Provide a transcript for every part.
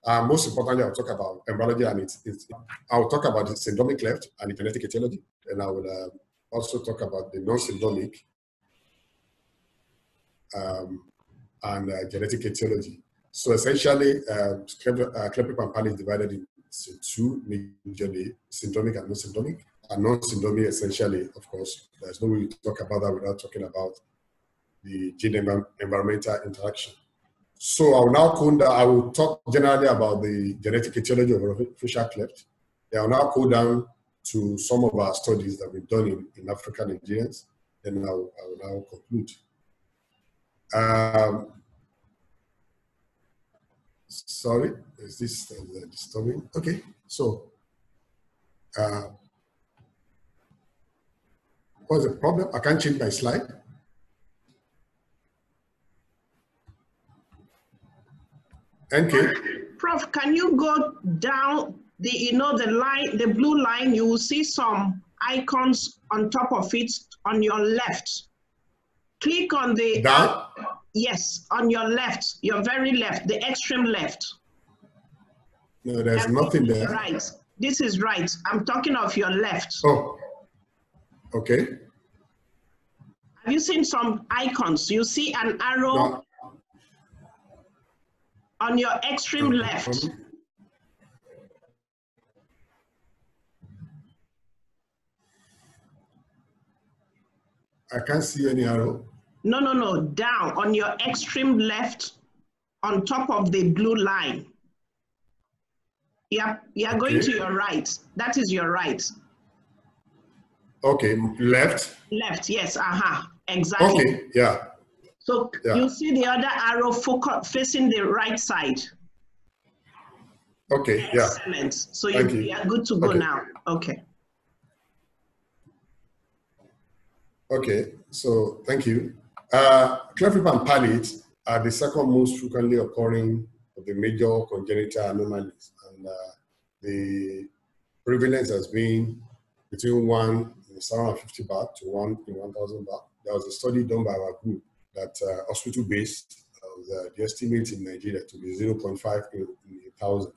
Most importantly, I'll talk about embryology and I'll talk about the syndromic cleft and the genetic etiology. And I will also talk about the non-syndromic and genetic etiology. So essentially, Cleft and palate is divided into two majorly, syndromic and non-syndromic. And non-syndromic, essentially, of course, there's no way to talk about that without talking about the gene-environmental interaction. So I will talk generally about the genetic etiology of orofacial cleft. I will now go down to some of our studies that we've done in African Nigerians. Then I will now conclude. Sorry, is this disturbing? Okay, so what's the problem? I can't change my slide. Okay. Prof, can you go down the line, the blue line? You will see some icons on top of it on your left. Click on the down. Yes, on your left, your very left, the extreme left. No, there's nothing there. Right. This is right. I'm talking of your left. Oh, okay. Have you seen some icons? You see an arrow No. on your extreme left. I can't see any arrow. No, down on your extreme left, on top of the blue line. You are going to your right. That is your right. Okay, left. Left, yes, exactly. Okay, yeah. So you see the other arrow facing the right side. Okay, Excellent. So you are good to go now. Okay. Okay, so thank you. Cleft and palate are the second most frequently occurring of the major congenital anomalies, and the prevalence has been between 1 in 750 baht to 1 in 1,000 baht. There was a study done by our group that hospital-based, the estimate in Nigeria to be 0.5 in 1,000.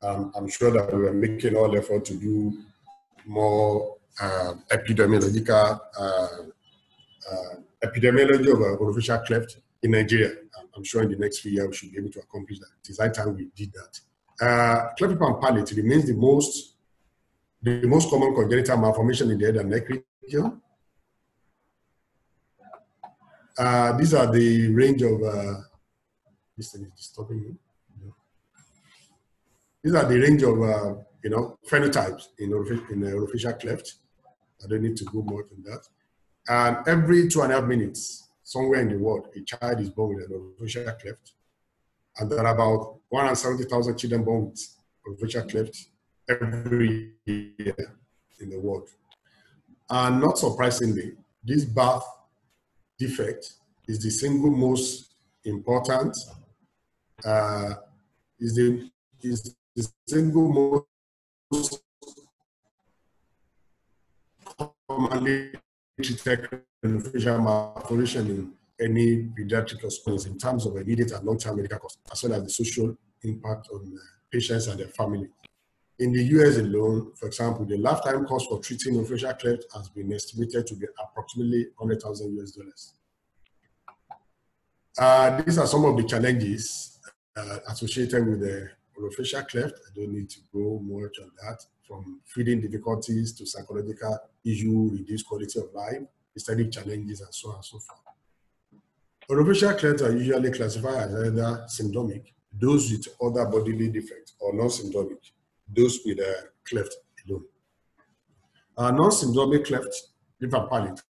I'm sure that we are making all effort to do more epidemiological epidemiology of orofacial cleft in Nigeria. I'm sure in the next few years we should be able to accomplish that. It is high time we did that. Cleft and palate remains the most common congenital malformation in the head and neck region. These are the range of this thing is disturbing me. These are the range of phenotypes in orofacial cleft. I don't need to go more than that. And every 2.5 minutes, somewhere in the world, a child is born with an orofacial cleft. And there are about 170,000 children born with orofacial cleft every year in the world. And not surprisingly, this birth defect is the single most important, is the single most commonly treated orofacial malformation in any pediatric hospitals in terms of immediate and long-term medical costs, as well as the social impact on patients and their family. In the US alone, for example, the lifetime cost for treating orofacial cleft has been estimated to be approximately $100,000 US. These are some of the challenges associated with the orofacial cleft. I don't need to go much on that, from feeding difficulties to psychological issue, reduced quality of life, aesthetic challenges, and so on and so forth. Orofacial clefts are usually classified as either syndromic, those with other bodily defects, or non-syndromic, those with a cleft alone. Non-syndromic cleft, cleft and palate,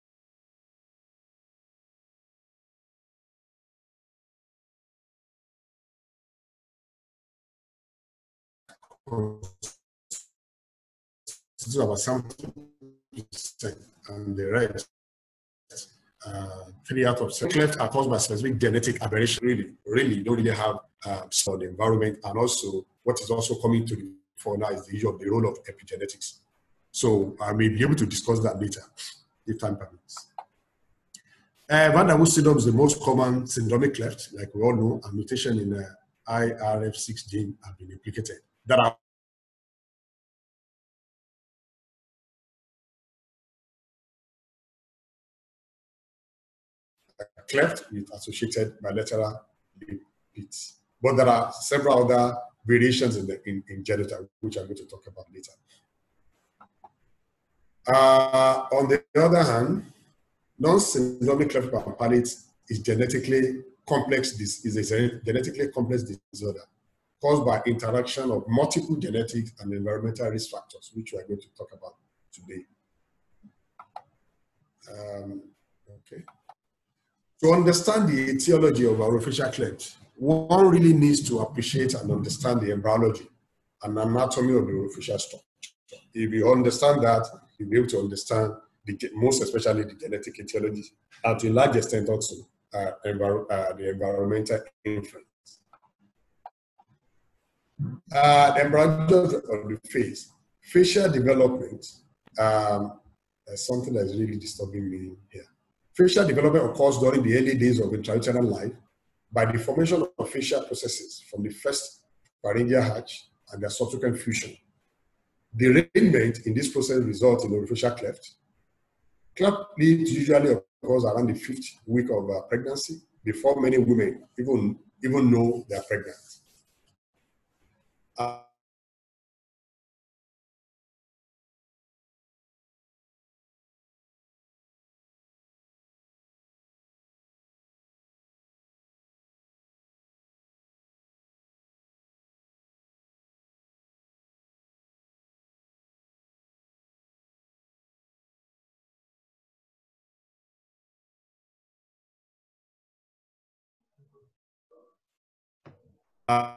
is about 70%, and the rest, 3 out of 7 clefts are caused by specific genetic aberration. Really don't really have for the environment, and also what is also coming to the fore now is the issue of the role of epigenetics. So I may be able to discuss that later if time permits. Van der Waals syndrome is the most common syndromic cleft, like we all know, a mutation in IRF6 gene have been implicated. That are cleft with associated bilateral pits. But there are several other variations in genital, which I'm going to talk about later. On the other hand, non-syndromic cleft lip palate is genetically complex. This is a genetically complex disorder caused by interaction of multiple genetic and environmental risk factors, which we are going to talk about today. Okay. To understand the etiology of orofacial cleft, one really needs to appreciate and understand the embryology and anatomy of the orofacial structure. If you understand that, you'll be able to understand most especially the genetic etiology, and to a large extent also the environmental influence. The embryology of the face, facial development is something that is really disturbing me here. Facial development occurs during the early days of intrauterine life by the formation of facial processes from the first pharyngeal arch and their subsequent fusion. Derangement in this process results in orofacial cleft. Cleft lip usually occurs around the 5th week of pregnancy, before many women even know they are pregnant. And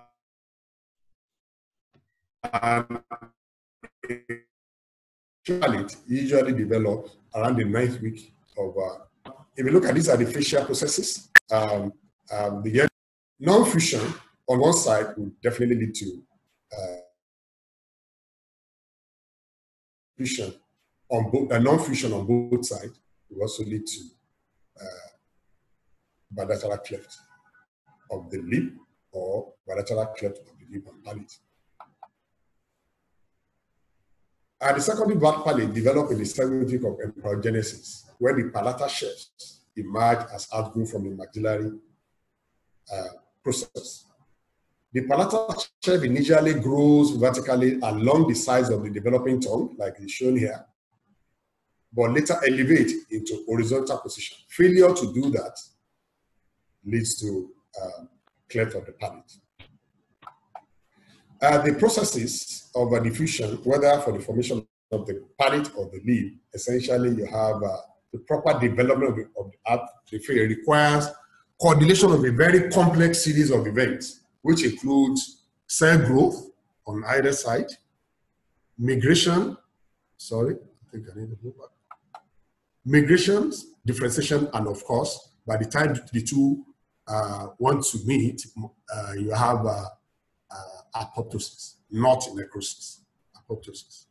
it usually develops around the 9th week of. If you look at these are the facial processes. The non-fusion on one side would definitely lead to fusion on both. Non-fusion on both sides will also lead to bilateral cleft of the lip or bilateral cleft of the lip and palate. The secondary black palate developed in the 7th week of embryogenesis, where the palatal shells emerge as outgrowth from the maxillary process. The palatal shelf initially grows vertically along the sides of the developing tongue, like is shown here, but later elevate into horizontal position. Failure to do that leads to cleft of the palate. The processes of diffusion, whether for the formation of the palate or the lip, essentially you have the proper development of the face requires coordination of a very complex series of events, which includes cell growth on either side, migration, migrations, differentiation, and of course, by the time the two want to meet, you have apoptosis, not necrosis, apoptosis.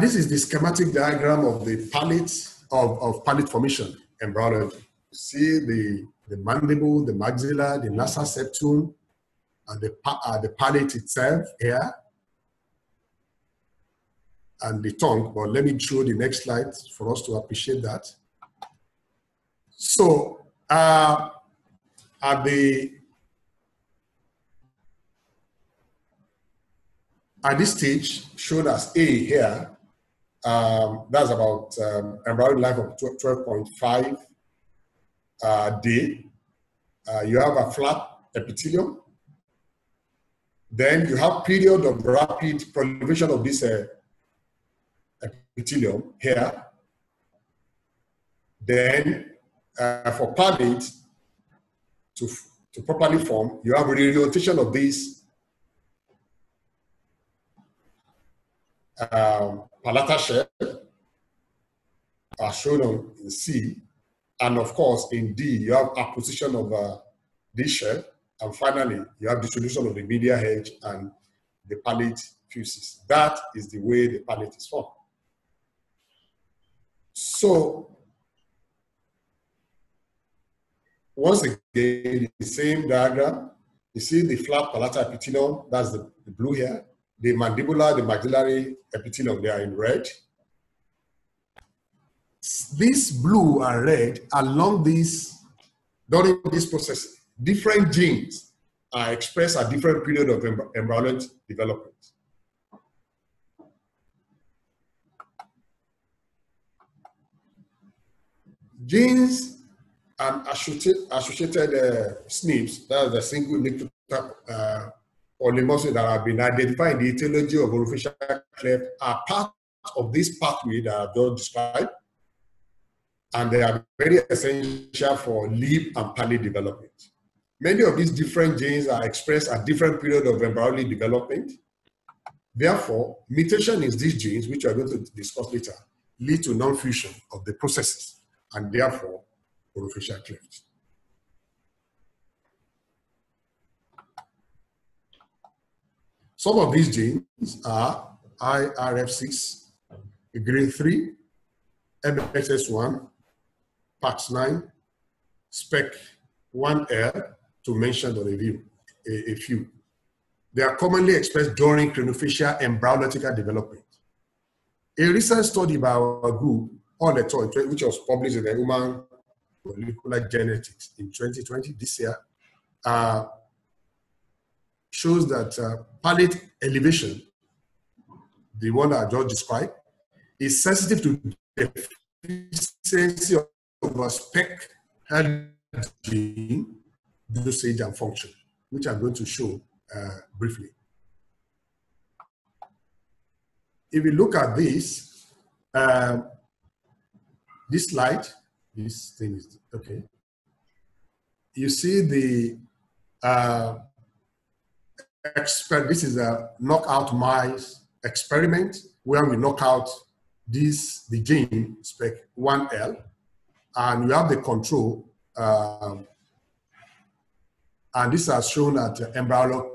This is the schematic diagram of the palate, of palate formation embryology. You see the mandible, the maxilla, the nasal septum, and the palate itself here, and the tongue. But let me show the next slide for us to appreciate that. So at this stage, shown as A here, that's about embryonic life of 12.5 day. You have a flat epithelium. Then you have period of rapid proliferation of this epithelium here. Then for palate to properly form, you have a reorientation of this palatal shell, as shown in C, and of course in D, you have apposition of this shell, and finally you have distribution of the medial edge and the palate fuses. That is the way the palate is formed. So once again, the same diagram. You see the flat palatal epithelium, that's the blue here. The mandibular, the maxillary epithelium, they are in red. This blue and red, along this, during this process, different genes are expressed at different periods of embryonic development. Genes and associated SNPs, that's the single nucleotide polymorphism that have been identified in the etiology of orofacial cleft, are part of this pathway that I've just described, and they are very essential for lip and palate development. Many of these different genes are expressed at different periods of embryonic development. Therefore, mutation in these genes, which we are going to discuss later, lead to non-fusion of the processes, and therefore orofacial cleft. Some of these genes are IRF6, grade 3, MSS1, PAX9, SPEC1L, to mention on a few. They are commonly expressed during craniofacial embryological development. A recent study by our group, which was published in the Human Molecular Genetics in 2020, this year, shows that palate elevation, the one that I just described, is sensitive to deficiency of a SPEC gene dosage and function, which I'm going to show briefly. If you look at this, this slide, this thing is okay. You see the this is a knockout mice experiment where we knock out the gene SPEC1L, and you have the control, and this has shown at embryonic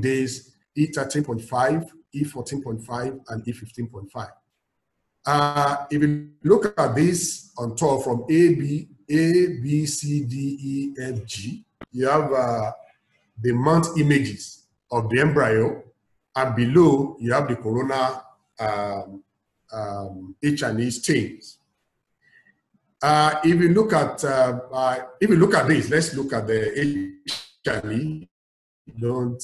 days E13.5, E14.5, and E15.5. If you look at this on top from A, B, C, D, E, F, G, you have the mount images of the embryo, and below you have the corona H&E stains. If you look at this, let's look at the H&E. There are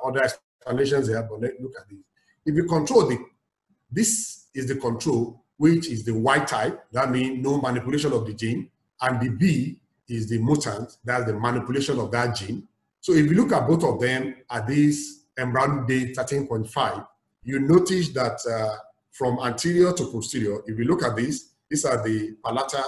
other explanations here, but let's look at this. If you control this is the control, which is the Y type, that means no manipulation of the gene, and the B is the mutant, that's the manipulation of that gene. So if you look at both of them at this embryonic day 13.5, you notice that from anterior to posterior, if you look at this, these are the palatal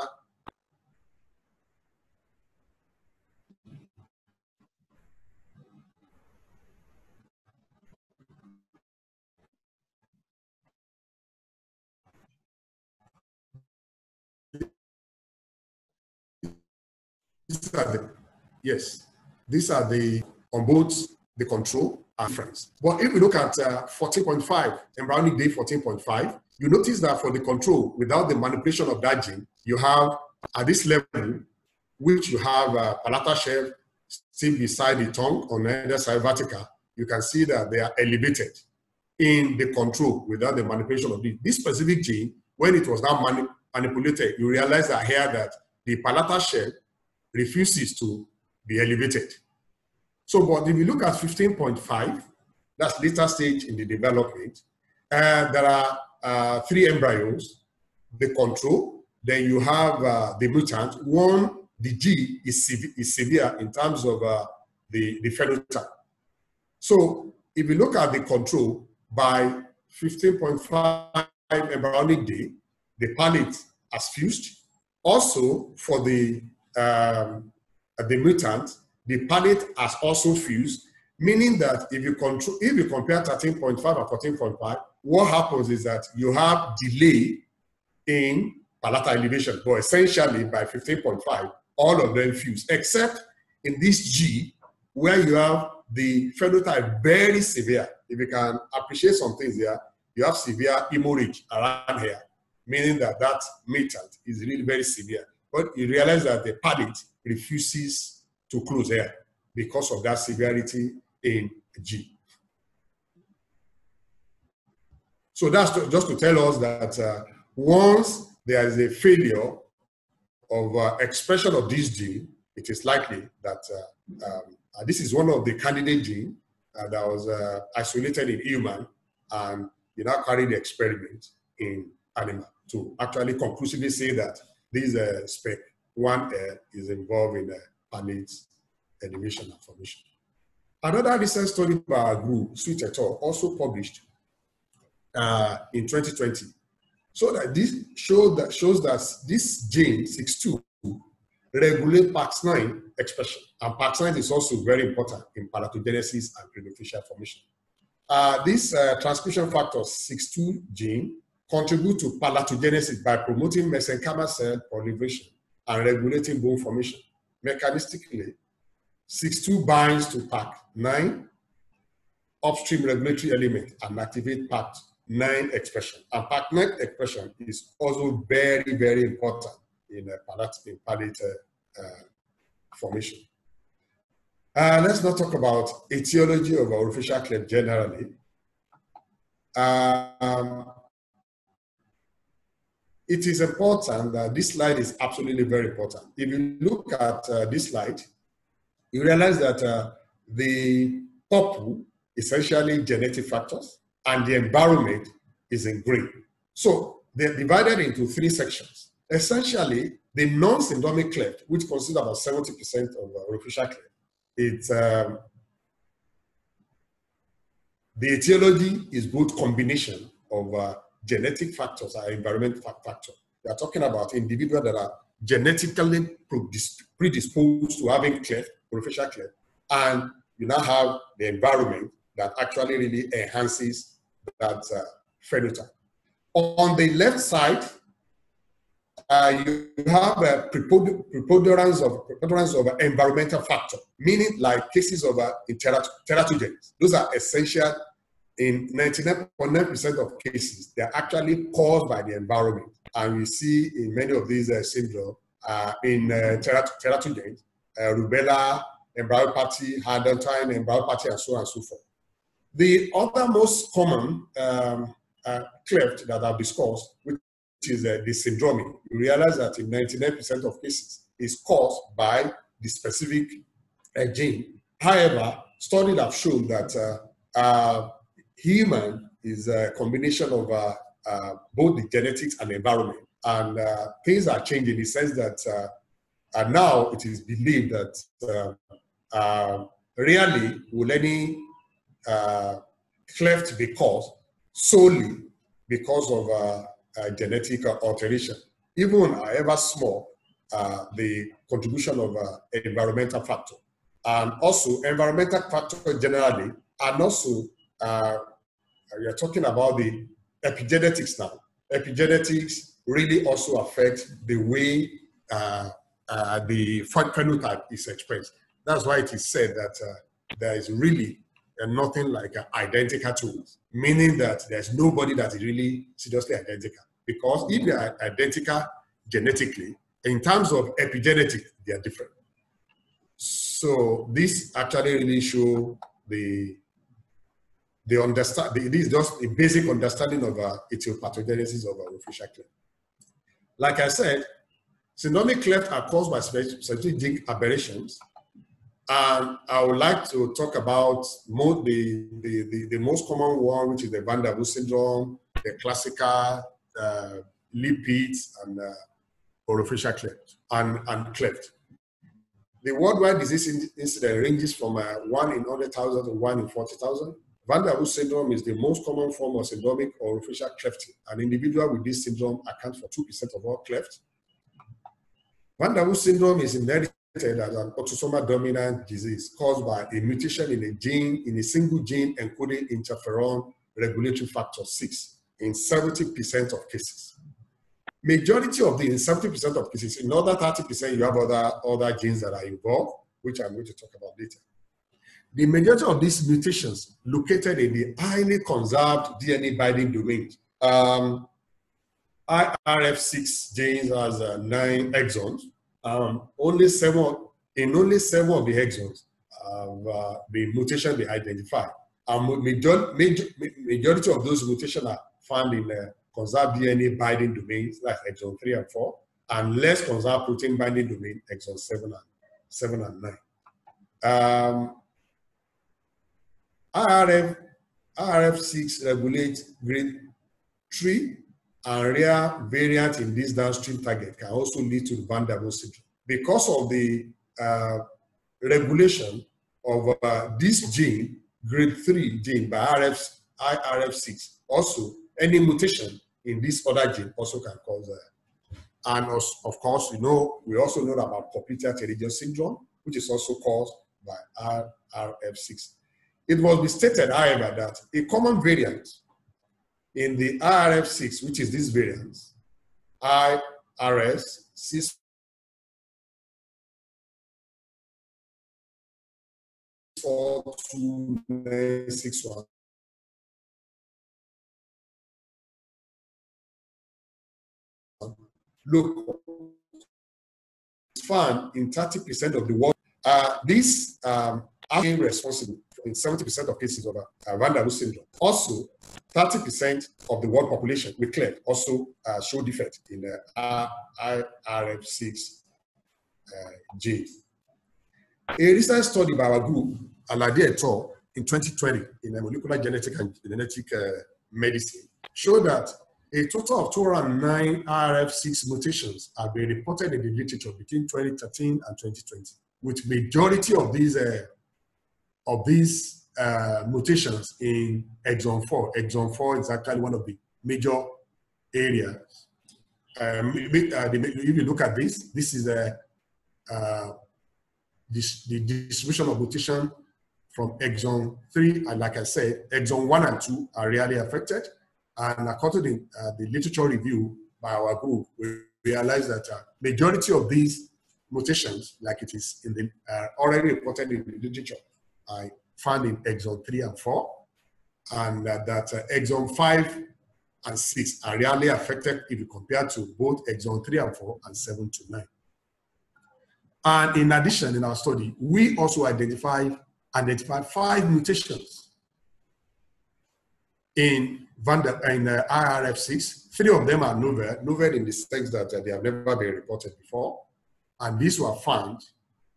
these are the on both the control and friends. But if we look at 14.5, embryonic day 14.5, you notice that for the control, without the manipulation of that gene, you have at this level, which you have palatal shelf still beside the tongue on the other side vertical, you can see that they are elevated in the control without the manipulation of this specific gene. When it was now manipulated, you realize that here that the palatal shelf refuses to be elevated. So, but if you look at 15.5, that's later stage in the development, there are 3 embryos, the control, then you have the mutant. One, the G is severe in terms of the phenotype. So if you look at the control, by 15.5 embryonic day, the palate has fused. Also for the mutant, the palate has also fused, meaning that if you compare 13.5 and 14.5, what happens is that you have delay in palatal elevation, but essentially by 15.5, all of them fuse, except in this G, where you have the phenotype very severe. If you can appreciate some things here, you have severe hemorrhage around here, meaning that that mutant is really very severe. but you realize that the palate refuses to close here because of that severity in G. So that's just to tell us that once there is a failure of expression of this gene, it is likely that this is one of the candidate genes that was isolated in human, and you now carry the experiment in animal to actually conclusively say that this spec 1 is involved in palate elevation and formation. Another recent study by our group, Sweet et al., also published in 2020, so that this shows that this gene 62 regulate PAX9 expression, and PAX9 is also very important in palatogenesis and craniofacial formation. This transcription factor 62 gene contribute to palatogenesis by promoting mesenchymal cell proliferation and regulating bone formation. Mechanistically, 62 binds to PAX9 upstream regulatory element and activate PAX9 expression. And PAX9 expression is also very, very important in palate formation. Let's not talk about etiology of orofacial cleft generally. It is important that this slide is absolutely very important. If you look at this slide, you realize that the purple essentially genetic factors and the environment is in green. So they're divided into 3 sections. Essentially, the non-syndromic cleft, which consists about 70% of orofacial cleft, it's the etiology is both combination of genetic factors and environmental factors. We are talking about individuals that are genetically predisposed to having cleft, orofacial cleft, and you now have the environment that actually really enhances that phenotype. On the left side, you have a preponderance of environmental factor, meaning like cases of teratogens. Those are essential in 99.9% of cases. They're actually caused by the environment. And we see in many of these syndromes, in teratogens, rubella, embryopathy, Haddington, embryopathy, and so on and so forth. The other most common cleft that I've discussed, which is the syndromic, you realize that in 99% of cases is caused by the specific gene. However, studies have shown that human is a combination of both the genetics and the environment. And things are changing in the sense that now it is believed that rarely will any cleft be caused solely because of genetic alteration. Even however small, the contribution of environmental factor. And also environmental factor generally, and also we are talking about the epigenetics now. Epigenetics really also affect the way the phenotype is expressed. That's why it is said that there is really nothing like identical twins, meaning that there's nobody that is really seriously identical. Because if they are identical genetically, in terms of epigenetics, they are different. So this actually really shows this is just a basic understanding of etiopathogenesis of orofacial cleft. Like I said, syndromic cleft are caused by specific gene aberrations. And I would like to talk about the most common one, which is the Van der Waals syndrome, the classical lipids, and orofacial cleft and cleft. The worldwide disease incidence ranges from 1 in 100,000 to 1 in 40,000. Van der Waals syndrome is the most common form of syndromic orofacial clefting. An individual with this syndrome accounts for 2% of all cleft. Van der Waals syndrome is inherited as an autosomal dominant disease caused by a mutation in a gene, in a single gene encoding interferon regulatory factor 6 in 70% of cases. Majority of the, in 70% of cases, in other 30%, you have other genes that are involved, which I'm going to talk about later. The majority of these mutations located in the highly conserved DNA binding domain. IRF6 genes has 9 exons. Only 7 of the exons have the mutation they identified. And majority of those mutations are found in conserved DNA binding domains like exon 3 and 4, and less conserved protein binding domain, exon 7 and 9. IRF6 regulates grade 3, and rare variant in this downstream target can also lead to Van der Waals syndrome. Because of the regulation of this gene, grade 3 gene by IRF6, also any mutation in this other gene also can cause and of course, we also know about popliteal pterygium syndrome, which is also caused by IRF6. It must be stated, however, that a common variant in the IRF6, which is this variant, IRS64261, look, it's found in 30% of the world. This are responsible in 70% of cases of Van der Waals syndrome. Also, 30% of the world population with Cleft also show defect in the IRF6 gene. A recent study by our group, Adeyemo et al., in 2020 in molecular genetic and genetic medicine, showed that a total of 209 IRF6 mutations have been reported in the literature between 2013 and 2020, with majority of these mutations in exon 4. Exon 4 is actually one of the major areas. If you look at this, this is the distribution of mutation from exon 3, and like I said, exon 1 and 2 are rarely affected. And according to the literature review by our group, we realized that majority of these mutations, like it is in the already reported in the literature, are found in exon 3 and 4, and that exon 5 and 6 are rarely affected if you compare to both exon 3 and 4 and 7 to 9. And in addition, in our study, we also identified 5 mutations in IRF6. 3 of them are novel in the sense that they have never been reported before, and these were found,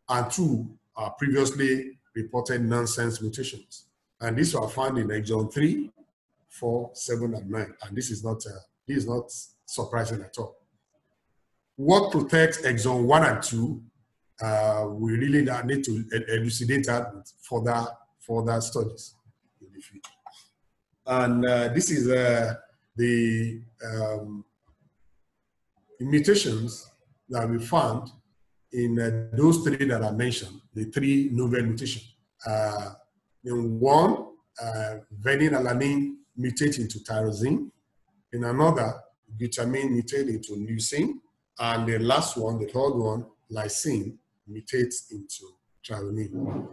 and 2 are previously reported nonsense mutations. And these were found in exon 3, 4, 7, and 9. And this is not surprising at all. What protects exon 1 and 2, we really need to elucidate that with further studies in the future. And this is the mutations that we found in those 3 that I mentioned, the 3 novel mutations. In one, valine mutates into tyrosine. In another, glutamine mutates into leucine. And the last one, the third one, lysine, mutates into threonine.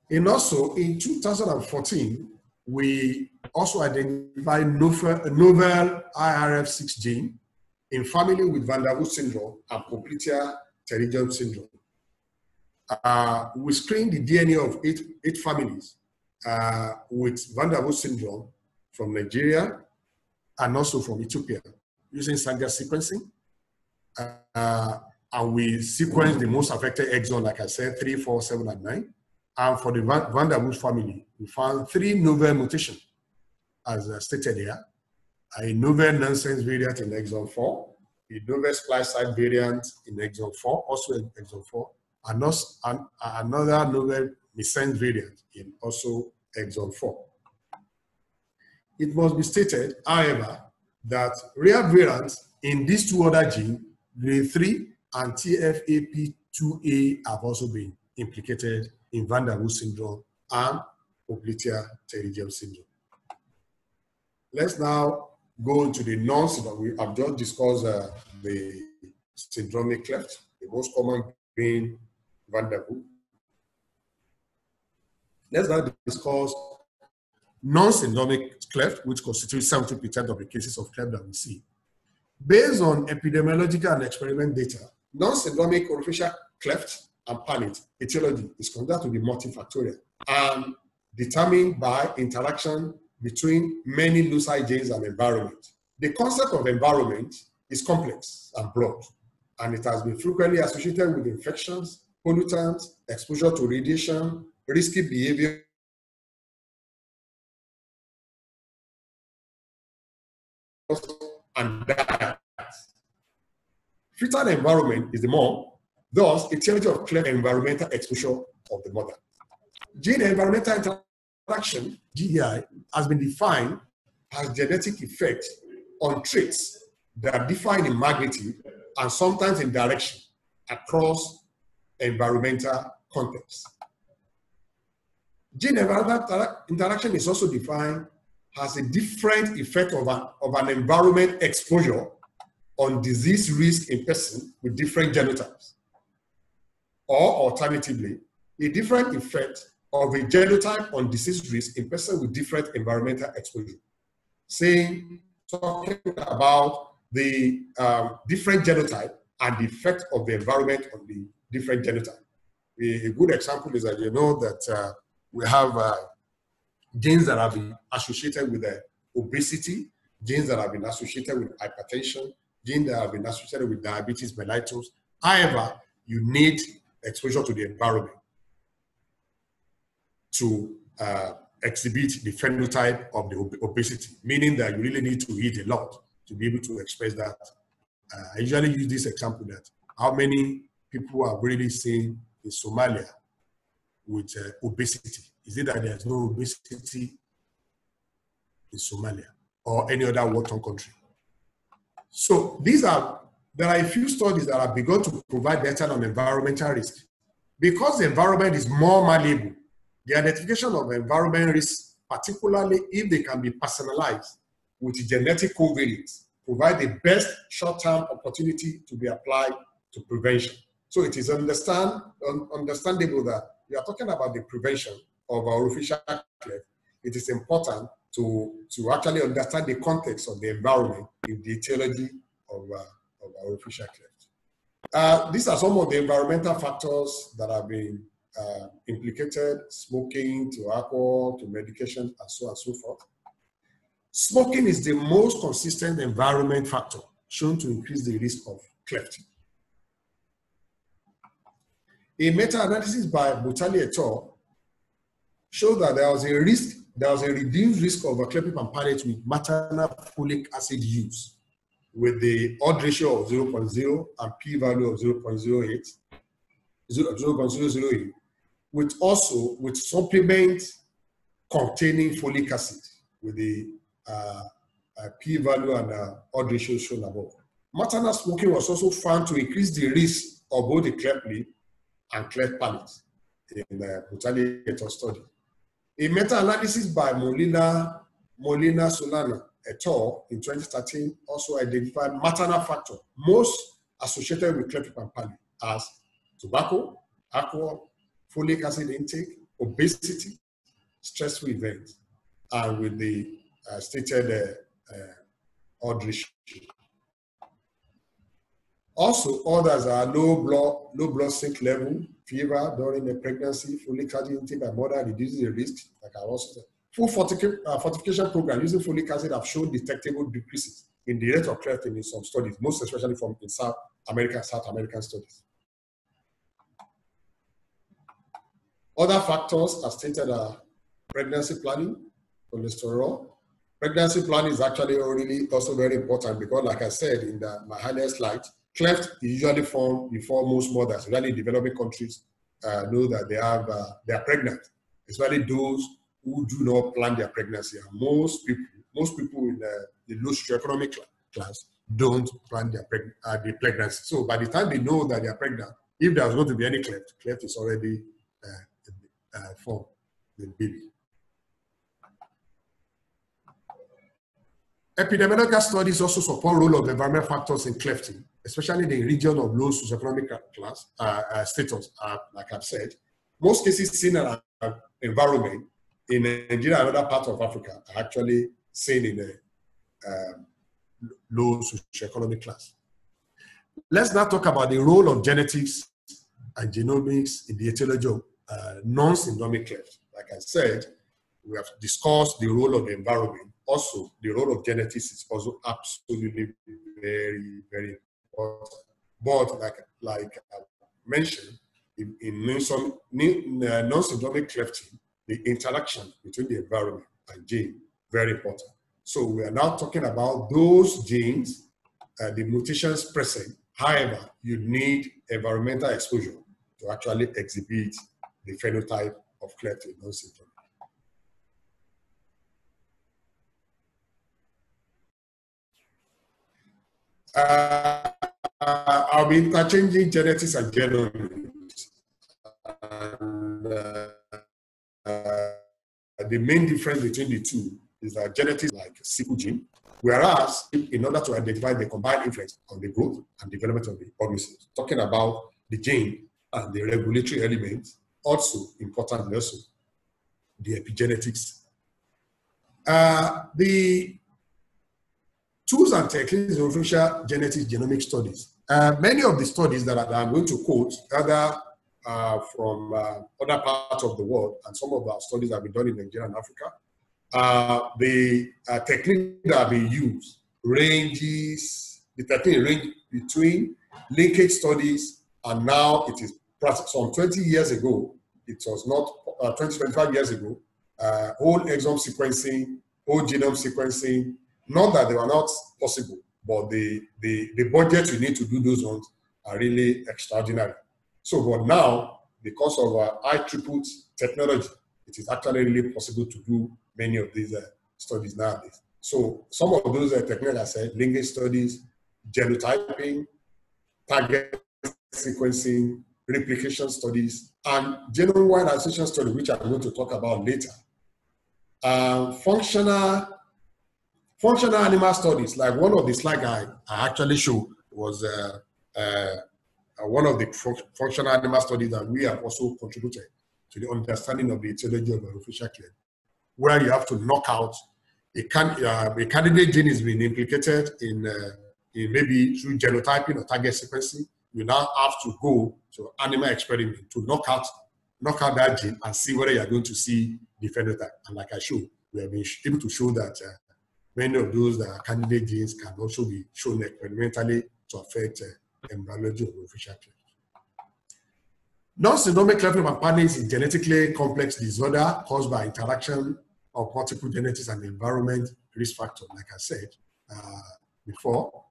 And also, in 2014, we also identified novel IRF6 gene in family with Van der Waals syndrome and popliteal pterygium syndrome. We screened the DNA of 8 families with Van der Waals syndrome from Nigeria and also from Ethiopia using Sanger sequencing. And we sequenced the most affected exon, like I said, 3, 4, 7, and 9. And for the Van der Waals family, we found 3 novel mutations, as stated here. A novel nonsense variant in exon 4, a novel splice site variant in exon 4, also in exon 4, and another novel missense variant in also exon 4. It must be stated, however, that rare variants in these 2 other genes, grade 3 and TFAP2A, have also been implicated in Van der Waals syndrome and popliteal pterygium syndrome. Let's now go into the non-syndrome. We have just discussed the syndromic cleft, the most common being Van der Waals. Let's now discuss non-syndromic cleft, which constitutes 70% of the cases of cleft that we see. Based on epidemiological and experiment data, non-syndromic orofacial cleft and palate etiology is considered to be multifactorial and determined by interaction between many loci genes and environment. The concept of environment is complex and broad, and it has been frequently associated with infections, pollutants, exposure to radiation, risky behavior, and diet. Fetal environment is the mom, thus etiology of cleft environmental exposure of the mother. Gene environmental interaction, GEI, has been defined as genetic effect on traits that differ in magnitude and sometimes in direction across environmental contexts. Gene environmental interaction is also defined as a different effect of an environment exposure on disease risk in persons with different genotypes. Or alternatively, a different effect of a genotype on disease risk in persons with different environmental exposure. Talking about the different genotype and the effect of the environment on the different genotype. A good example is that you know that we have genes that have been associated with obesity, genes that have been associated with hypertension, genes that have been associated with diabetes mellitus. However, you need exposure to the environment to exhibit the phenotype of the obesity, meaning that you really need to eat a lot to be able to express that. I usually use this example that how many people are really seen in Somalia with obesity? Is it that there's no obesity in Somalia or any other war-torn country? So there are a few studies that have begun to provide data on environmental risk. Because the environment is more malleable, the identification of environment risks, particularly if they can be personalized with genetic covariates, provide the best short-term opportunity to be applied to prevention. So it is understandable that we are talking about the prevention of orofacial cleft. It is important to actually understand the context of the environment in the etiology of orofacial cleft. These are some of the environmental factors that have been implicated: smoking, to alcohol, to medication, and so on and so forth. Smoking is the most consistent environment factor shown to increase the risk of cleft. A meta-analysis by Butali et al. Showed that there was a reduced risk of cleft and palate with maternal folic acid use, with the odd ratio of 0.0 and p-value of 0.08, with supplements containing folic acid, with the p-value and odd ratio shown above. Maternal smoking was also found to increase the risk of both the cleft lip and cleft palate in the Butali et al. Study. A meta-analysis by Molina Solana et al. In 2013 also identified maternal factors most associated with cleft and palate as tobacco, alcohol, folic acid intake, obesity, stressful events, and with the stated odd ratio. Also, others are low blood zinc level, fever during the pregnancy, folic acid intake by mother reduces the risk. Like I also said, full fortification program using folic acid have shown detectable decreases in the rate of cleft in some studies, most especially from in South American studies. Other factors as stated are pregnancy planning, cholesterol. Pregnancy planning is actually really also very important because, like I said in my earlier slide, cleft is usually formed before most mothers, especially in developing countries, know that they are pregnant, especially those who do not plan their pregnancy. And most people in the low socioeconomic class don't plan their pregnancy. So by the time they know that they are pregnant, if there's going to be any cleft is already formed in the baby. Epidemiological studies also support role of environmental factors in clefting, especially in the region of low socioeconomic class status. Like I've said, most cases seen in an environment in Nigeria and other parts of Africa are actually seen in a low socioeconomic class. Let's now talk about the role of genetics and genomics in the etiology of non-syndromic cleft. Like I said, we have discussed the role of the environment. Also, the role of genetics is also absolutely very, very important. But like I mentioned, in non-syndromic clefting, the interaction between the environment and gene, very important. So we are now talking about those genes, the mutations present. However, you need environmental exposure to actually exhibit the phenotype of cleft in non-syndromic. I'll be interchanging genetics and genomics. The main difference between the two is that genetics like a single gene, whereas in order to identify the combined influence on the growth and development of the organisms, talking about the gene and the regulatory elements, also important also the epigenetics. The tools and techniques of official genetics genomic studies. Many of the studies that I'm going to quote, either from other parts of the world, and some of our studies have been done in Nigeria and Africa. The technique that have been used ranges, the technique range between linkage studies, and now it is some 20 years ago, it was not 20, 25 years ago, whole exome sequencing, whole genome sequencing. Not that they were not possible, but the budget you need to do those ones are really extraordinary. So, but now, because of high throughput technology, it is actually really possible to do many of these studies nowadays. So, some of those techniques I said, linkage studies, genotyping, target sequencing, replication studies, and genome-wide association studies, which I'm going to talk about later. Functional animal studies, like one of the slides I actually showed was one of the functional animal studies that we have also contributed to the understanding of the etiology of orofacial cleft, where you have to knock out a candidate gene is being implicated in maybe through genotyping or target sequencing. You now have to go to animal experiment to knock out that gene and see whether you are going to see the phenotype. And like I showed, we have been able to show that many of those that are candidate genes can also be shown experimentally to affect embryology of orofacial cleft. Non-syndromic cleft lip and palate is a genetically complex disorder caused by interaction of multiple genetics and environment risk factors, like I said before.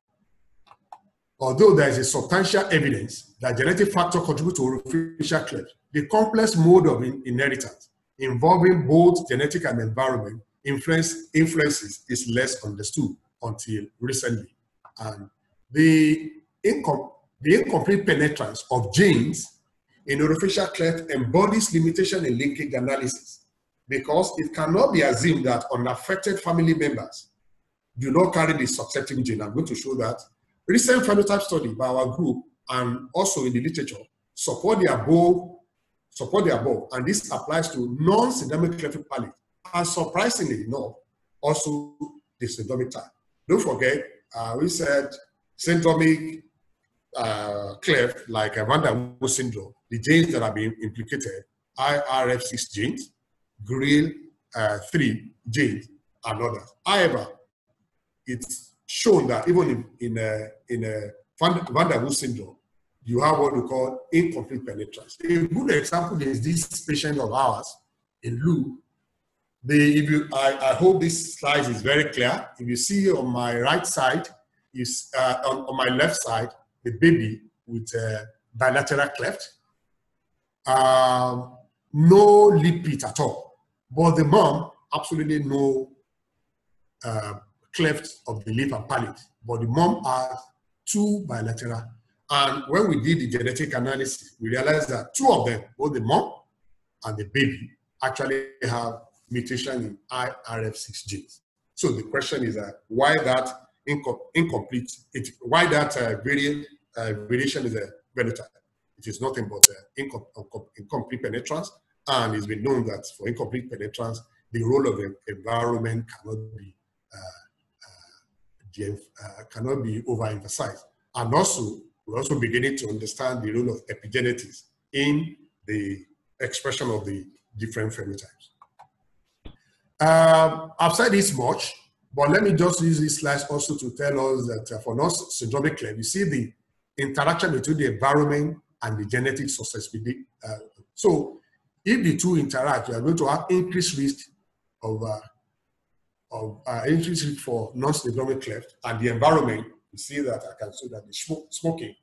Although there is a substantial evidence that genetic factors contribute to orofacial cleft, the complex mode of inheritance involving both genetic and environment influences is less understood until recently. And the incomplete penetrance of genes in orofacial cleft embodies limitation in linkage analysis, because it cannot be assumed that unaffected family members do not carry the susceptible gene. I'm going to show that. Recent phenotype study by our group and also in the literature support the above, and this applies to non-syndromic cleft palate, and surprisingly enough, also the syndromic type. Don't forget, we said syndromic cleft, like Van der Waals syndrome, the genes that have been implicated, IRF6 genes, GRIL3 genes, and others. However, it's shown that even in Van der Waals syndrome, you have what we call incomplete penetrance. A good example is this patient of ours in Lou. I hope this slide is very clear. If you see on my right side, is on my left side, the baby with bilateral cleft, no lip pit at all. But the mom, absolutely no cleft of the lip and palate. But the mom has two bilateral. And when we did the genetic analysis, we realized that two of them, both the mom and the baby, actually have mutation in IRF6 genes. So the question is why that incomplete, why that variation is a phenotype? It is nothing but incomplete penetrance. And it's been known that for incomplete penetrance, the role of the environment cannot be overemphasized. And also, we're also beginning to understand the role of epigenetics in the expression of the different phenotypes. I've said this much, but let me just use these slides also to tell us that for non-syndromic Cleft, you see the interaction between the environment and the genetic susceptibility. So if the two interact, you are going to have increased risk of increased risk for non-syndromic Cleft, and the environment. You see that I can show that the smoking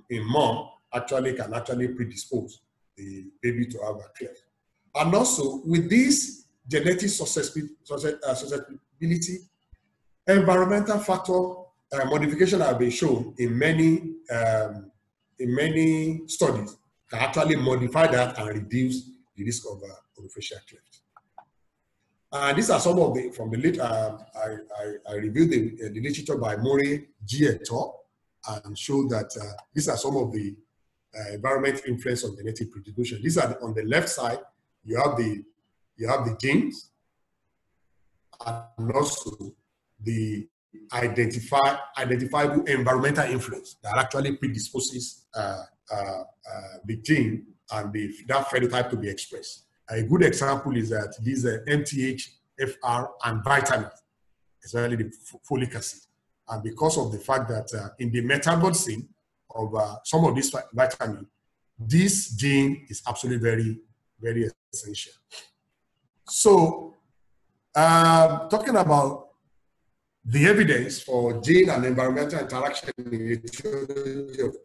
in mom can actually predispose the baby to have a Cleft. And also with this genetic susceptibility, environmental factor modification have been shown in many studies can actually modify that and reduce the risk of orofacial Cleft. And these are some of the, from the late, I reviewed the literature by Murray G. et al. And showed that these are some of the environmental influence on genetic predisposition. These are on the left side, you have the genes, and also the identifiable environmental influence that actually predisposes the gene and that phenotype to be expressed. A good example is that these MTH, FR, and vitamins, especially the folic acid. And because of the fact that in the metabolism of some of these vitamins, this gene is absolutely very, very essential. So, talking about the evidence for gene and environmental interaction in the etiology of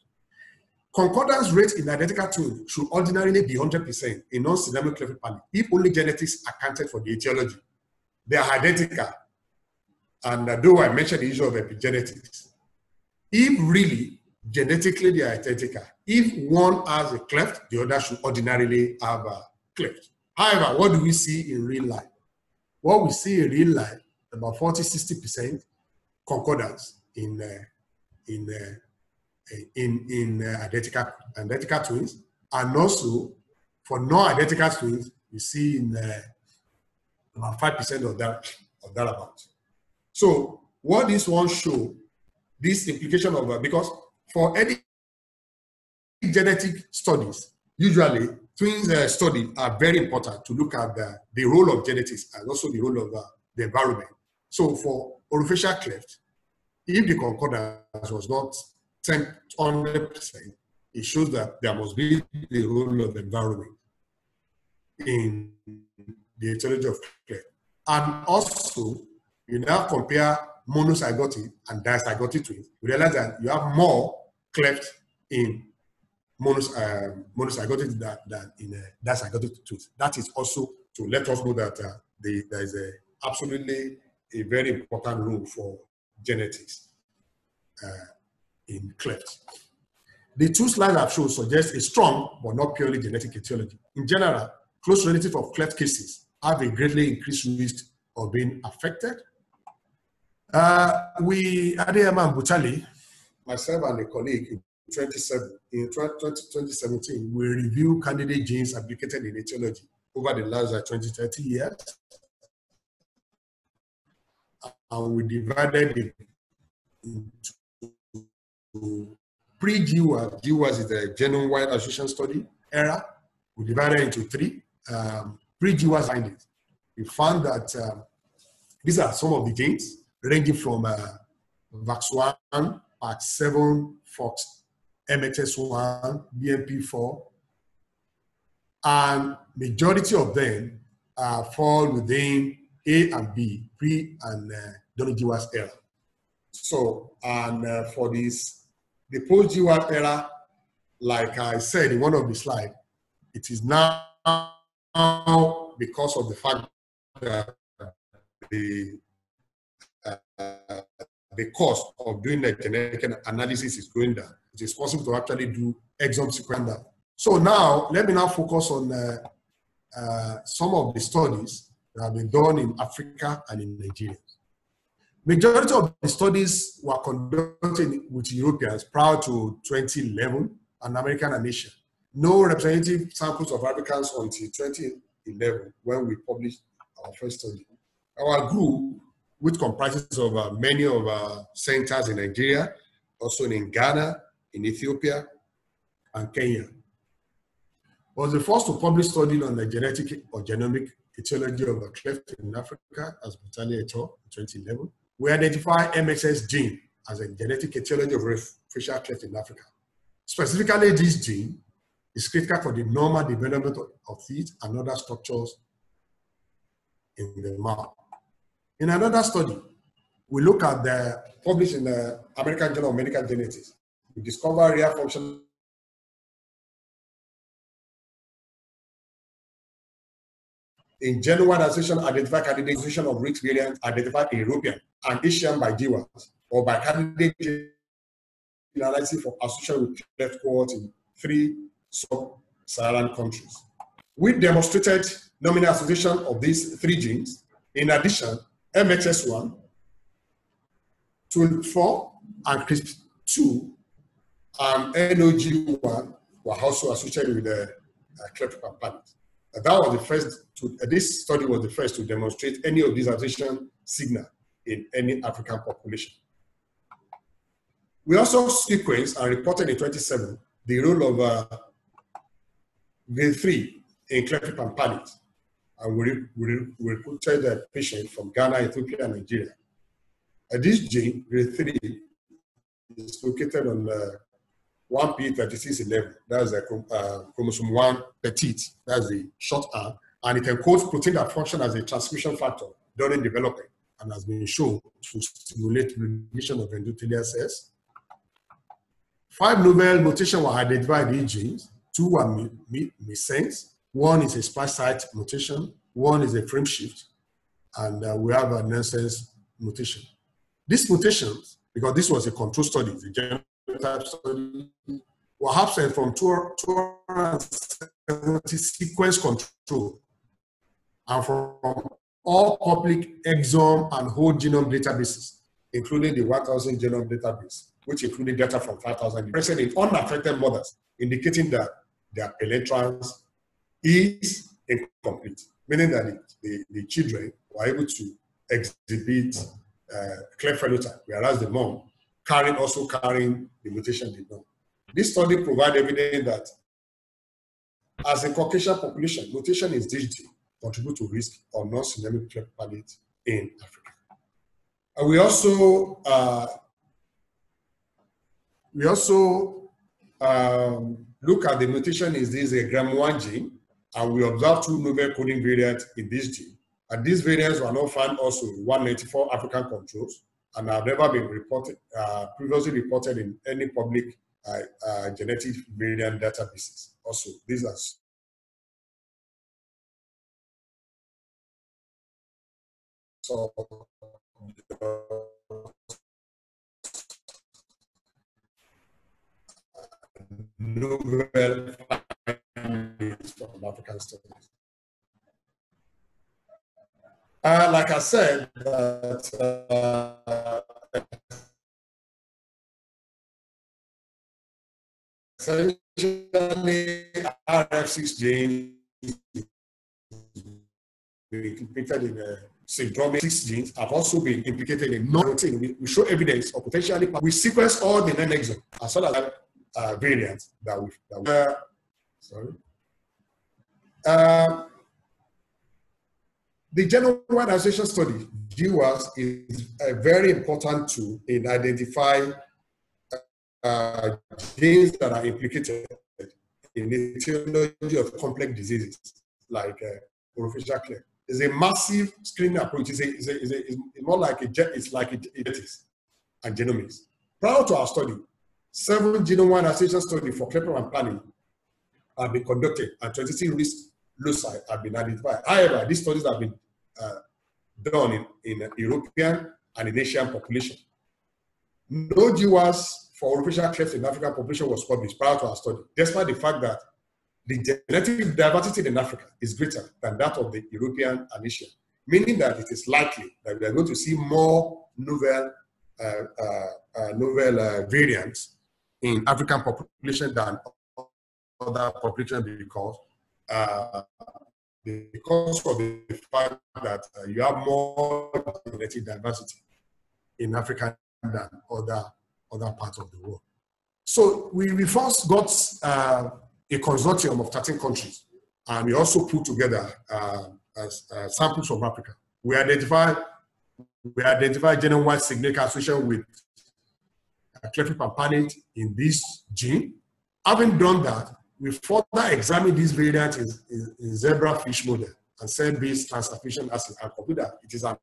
concordance rate in identical twins should ordinarily be 100% in non-syndromic Cleft palate if only genetics accounted for the etiology. They are identical. And though I mentioned the issue of epigenetics, if really genetically they are identical, if one has a Cleft, the other should ordinarily have a Cleft. However, what do we see in real life? What we see in real life, about 40–60% concordance in identical twins, and also for non-identical twins, we see in about 5% of that amount. So what this one show, this implication of because for any genetic studies, usually twins studies are very important to look at the role of genetics and also the role of the environment. So for orofacial Cleft, if the concordance was not 100%, it shows that there must be the role of environment in the etiology of Cleft. And also, you now compare monozygotic and dizygotic twins, you realize that you have more Cleft in monozygotic than in dizygotic twins. That is also to let us know that there is absolutely a very important role for genetics in Cleft. The two slides I've shown suggest a strong but not purely genetic etiology. In general, close relatives of Cleft cases have a greatly increased risk of being affected. Adeyemo and Butali, myself and a colleague in 2017, we reviewed candidate genes applicated in etiology over the last 20–30 years. And we divided it into pre-GWAS. GWAS is the genome-wide association study era. We divided it into three pre-GWAS findings. We found that these are some of the genes ranging from WACS1, PAX7, FOX, MHS1, BMP4, and majority of them fall within A and B, pre and GWAS era. So, and for this, the post-GWAS era, like I said in one of the slides, it is now because of the fact that the cost of doing the genetic analysis is going down. It is possible to actually do exome sequencing. So now, let me now focus on some of the studies that have been done in Africa and in Nigeria. Majority of the studies were conducted with Europeans prior to 2011 and American and Asian. no representative samples of Africans until 2011 when we published our first study. Our group, which comprises of many of our centers in Nigeria, also in Ghana, in Ethiopia, and Kenya, was the first to publish study on the genetic or genomic etiology of the cleft in Africa, as Butali et al. In 2011. We identified MXS gene as a genetic etiology of facial cleft in Africa. Specifically, this gene is critical for the normal development of teeth and other structures in the mouth. In another study, we look at the published in the American Journal of Medical Genetics. We discover rare function in genuine association, identify candidate association of risk variants identified in European and Asian by GWAS, or by candidate analysis for association with cleft cohort in 3 sub-Saharan countries. We demonstrated nominal association of these 3 genes. In addition, MXS1, 24, and CRISP2 and NOG1 were also associated with the cleft palate. That was the first. This study was the first to demonstrate any of these association signal in any African population. We also sequenced and reported in 2017 the role of V3 in cleft palate, and we recruited a patient from Ghana, Ethiopia, and Nigeria. This gene, V3, is located on 1p3611. That's the chromosome 1 petite. That's the short arm, and it encodes protein that function as a transcription factor during development, and has been shown to stimulate replication of endothelial cells. 5 novel mutations were identified in genes. 2 were missense. 1 is a splice site mutation. 1 is a frame shift, and we have a nonsense mutation. These mutations, because this was a control study, the genotype study, were absent from 270 sequence control and from all public exome and whole genome databases, including the 1000 genome database, which included data from 5,000 present in unaffected mothers, indicating that their penetrance is incomplete, meaning that the children were able to exhibit cleft phenotype, whereas the mom also carrying the mutation did not. This study provided evidence that as a Caucasian population, mutation in this gene contribute to risk of non-syndemic cleft palate in Africa. And we also look at the mutation in this GRAM1 gene, and we observe 2 novel coding variants in this gene. And these variants were not found also in 194 African controls and have never been previously reported in any public genetic variant databases. Also, these are novel findings from African studies. Like I said, essentially RF6 gene implicated in syndromic 6 genes have also been implicated in non-routine. We show evidence of potentially. We sequence all the non-exome as well as variants that we the general randomization study, GWAS, is a very important tool in identifying genes that are implicated in the etiology of complex diseases like orofacial cleft. It's a massive screening approach. It's more like it's like genetics and genomics. Prior to our study, 7 genome association studies for cleft and palate have been conducted, and 23 risk loci have been identified. However, these studies have been done in European and in Asian population. No GWAS for orofacial cleft in African population was published prior to our study, despite the fact that the genetic diversity in Africa is greater than that of the European and Asian, meaning that it is likely that we are going to see more novel variants in African population than other populations because of the fact that you have more genetic diversity in Africa than other parts of the world. So we first got a consortium of 13 countries, and we also put together samples from Africa. We identified genome-wide significant association with Cleft and palate in this gene. Having done that, we further examined this variant in zebrafish model and cell-based transcription assay and concluded that it is an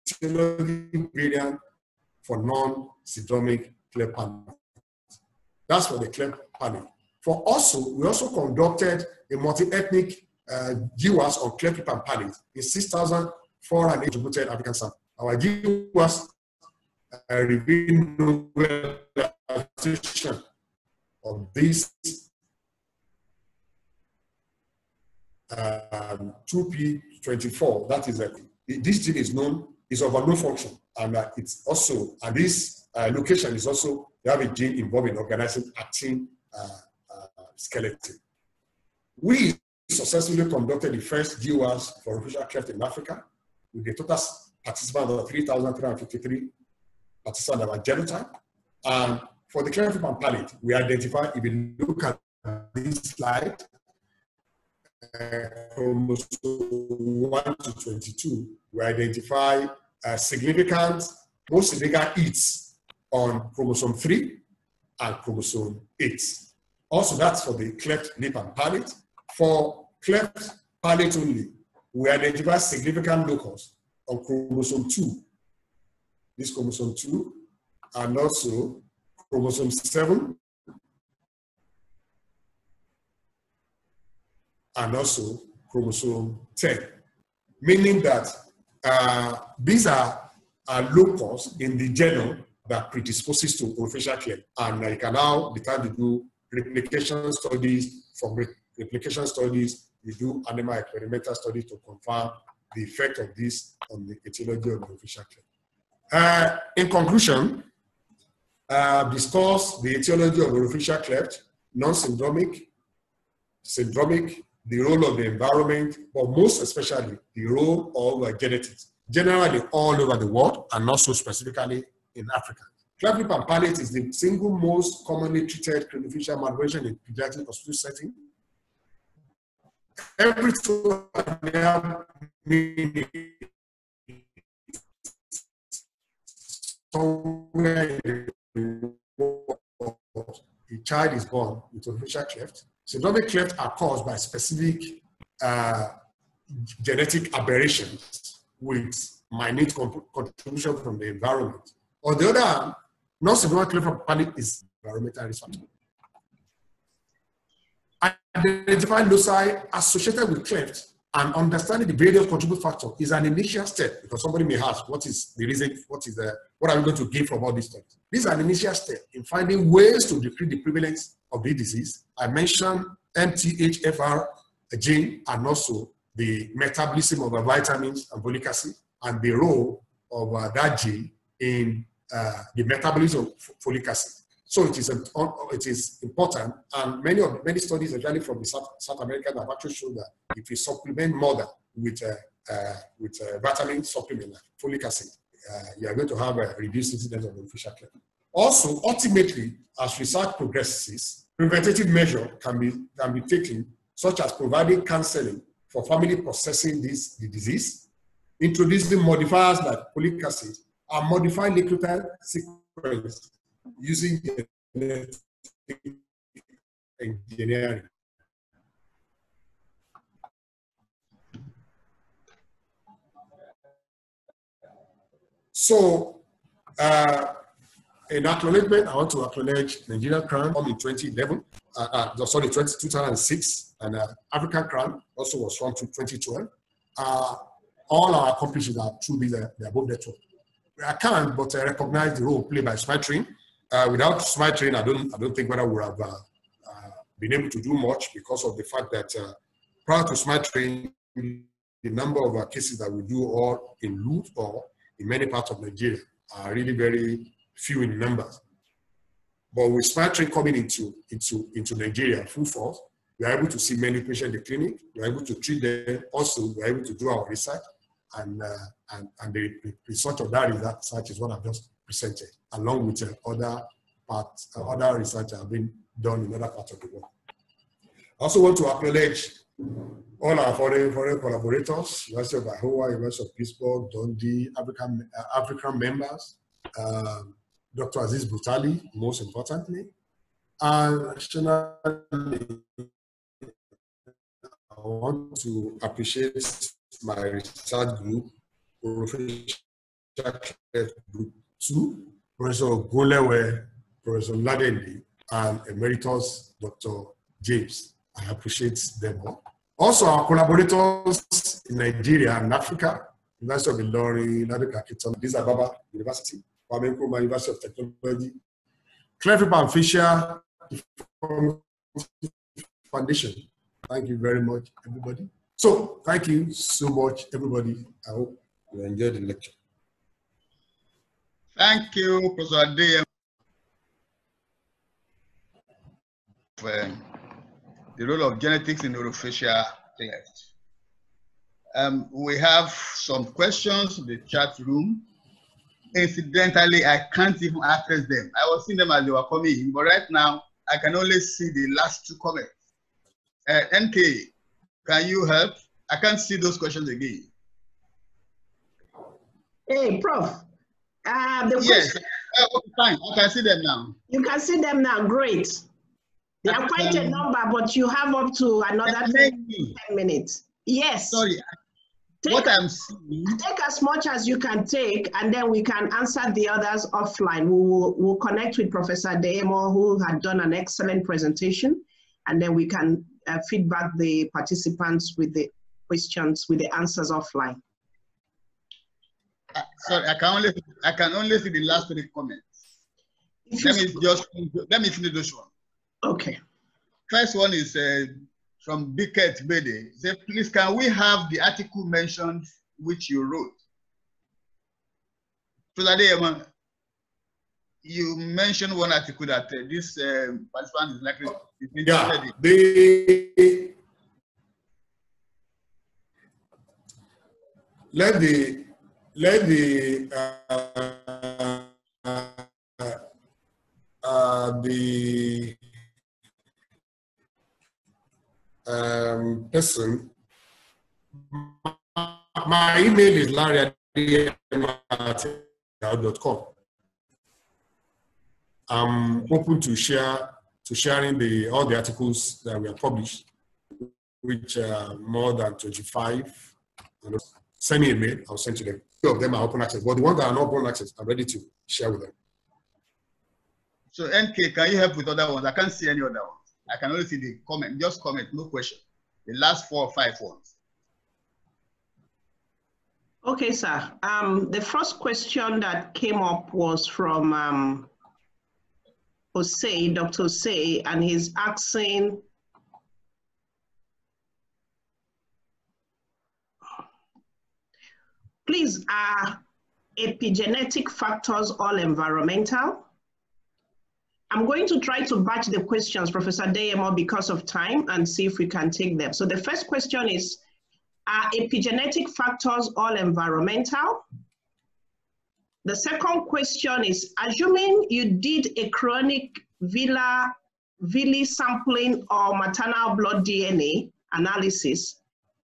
etiology variant for non-syndromic Cleft palate. That's for the Cleft palate. We also conducted a multi-ethnic GWAS on Cleft and palate in 6,400 contributed African samples. Our GWAS revealed novel association of this 2p24. That is this gene is of unknown function, and it's also this location is also they have a gene involving organizing actin skeleton. We successfully conducted the first GWAS for official Cleft in Africa with a total participants of 3,353 participants that were genotype. And for the Cleft and palate, we identified, if you look at this slide, chromosome 1 to 22, we identify most significant hits on chromosome 3 and chromosome 8. Also, that's for the cleft lip and palate. For cleft palate only, we identify significant locus on chromosome 2. This chromosome 2, and also chromosome 7, and also chromosome 10, meaning that these are locus in the genome that predisposes to orofacial cleft, and you can now decide to do replication studies. From replication studies, we do animal experimental studies to confirm the effect of this on the etiology of the orofacial cleft. In conclusion, discuss the etiology of orofacial cleft, non-syndromic, syndromic, the role of the environment, but most especially the role of genetics, generally all over the world and not so specifically in Africa. Cleft lip and palate is the single most commonly treated craniofacial malformation in pediatric hospital setting. Every 2 minutes, somewhere in the world, a child is born with orofacial cleft. Syndromic cleft are caused by specific genetic aberrations with minute contribution from the environment. On the other hand, non-syndromic cleft palate is environmental risk factor. Identify loci associated with cleft and understanding the various contributing factors is an initial step, because somebody may ask, what is the reason, what are we going to gain from all these studies? This is an initial step in finding ways to decrease the prevalence of the disease. I mentioned MTHFR gene and also the metabolism of vitamins and folic acid and the role of that gene in the metabolism of folic acid. So it is important, and many studies, especially from the South America, have actually shown that if you supplement mother with vitamin supplement like folic acid, you are going to have a reduced incidence of orofacial cleft. Also, ultimately, as research progresses, preventative measures can be taken, such as providing counseling for family processing the disease, introducing modifiers like folic acid, and modifying nucleotide sequence using genetic engineering. So, in acknowledgement, I want to acknowledge Nigerian Crown in 2011, 2006, and African Crown also was formed in 2012. All our accomplishments are through the above network. I can't, but I recognize the role played by Smart Train. Without Smart Train, I don't think whether we would have been able to do much, because of the fact that prior to Smart Train, the number of cases that we do all in Lut or in many parts of Nigeria are really very few in numbers. But with smart train coming into Nigeria full force, we are able to see many patients in the clinic. We are able to treat them. Also, we are able to do our research, and the result of that research is what I've just presented, along with other research that have been done in other parts of the world. I also want to acknowledge all our foreign collaborators, University of Iowa, University of Pittsburgh, Dundee, African members, Dr. Aziz Butali, most importantly, and additionally, I want to appreciate my research group, Group 2, Professor Golewe, Professor Ladendi, and Emeritus Dr. James. I appreciate them all. Also, our collaborators in Nigeria and Africa, University of Ilorin, Addis Ababa University, Kwame Nkrumah University of Technology, Cleft and Fisher Foundation. Thank you very much, everybody. So, thank you so much, everybody. I hope you enjoyed the lecture. Thank you, Professor Adeyemo, for the role of genetics in orofacial cleft. We have some questions in the chat room. Incidentally, I can't even access them. I was seeing them as they were coming in, but right now I can only see the last two comments. NK, can you help? I can't see those questions again. Hey, Prof. Yes, fine. I can see them now. You can see them now. Great. They are quite a number, but you have up to another 10 minutes. Yes. Sorry. What I'm seeing. Take as much as you can take, and then we can answer the others offline. We'll connect with Professor Adeyemo, who had done an excellent presentation, and then we can feedback the participants with the questions, with the answers offline. Sorry, I can only see the last 3 comments. Let me finish this one. Okay. First one is from Biket Bede. Say, please, can we have the article mentioned which you wrote? Professor Adeyemo, you mentioned one article that this participant is likely to be interested in. Let the person, my email is larry@adeyemo@yahoo.com. I'm open to sharing all the articles that we have published, which are more than 25. Send me a mail, I'll send to them. 2 of them are open access, but the ones that are not open access, I'm ready to share with them. So NK, can you help with other ones? I can't see any other ones. I can only see the comment, just comment, no question. The last 4 or 5 ones. Okay, sir. The first question that came up was from Dr. Osei, and he's asking, please, are epigenetic factors all environmental? I'm going to try to batch the questions, Professor Adeyemo, because of time, and see if we can take them. So the first question is, are epigenetic factors all environmental? The second question is, assuming you did a chronic villi sampling or maternal blood DNA analysis,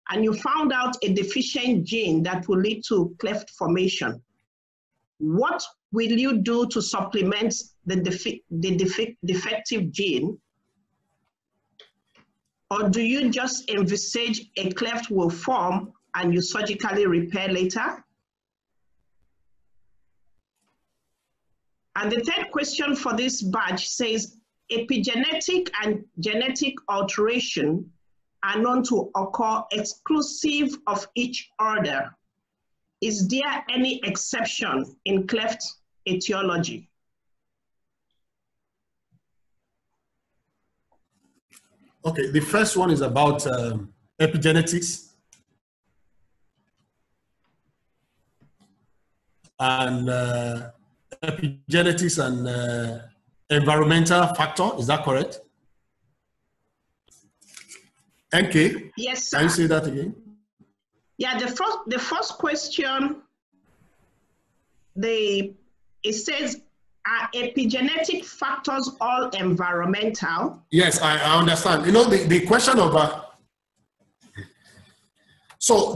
and you found out a deficient gene that will lead to cleft formation, what will you do to supplement the defective gene? Or do you just envisage a cleft will form and you surgically repair later? And the third question for this batch says, epigenetic and genetic alteration are known to occur exclusive of each other. Is there any exception in cleft etiology? Okay, the first one is about epigenetics. And epigenetics and environmental factor. Is that correct? NK? Yes, sir. Can you say that again? Yeah, the first question, it says, are epigenetic factors all environmental? Yes, I understand. You know, the question of,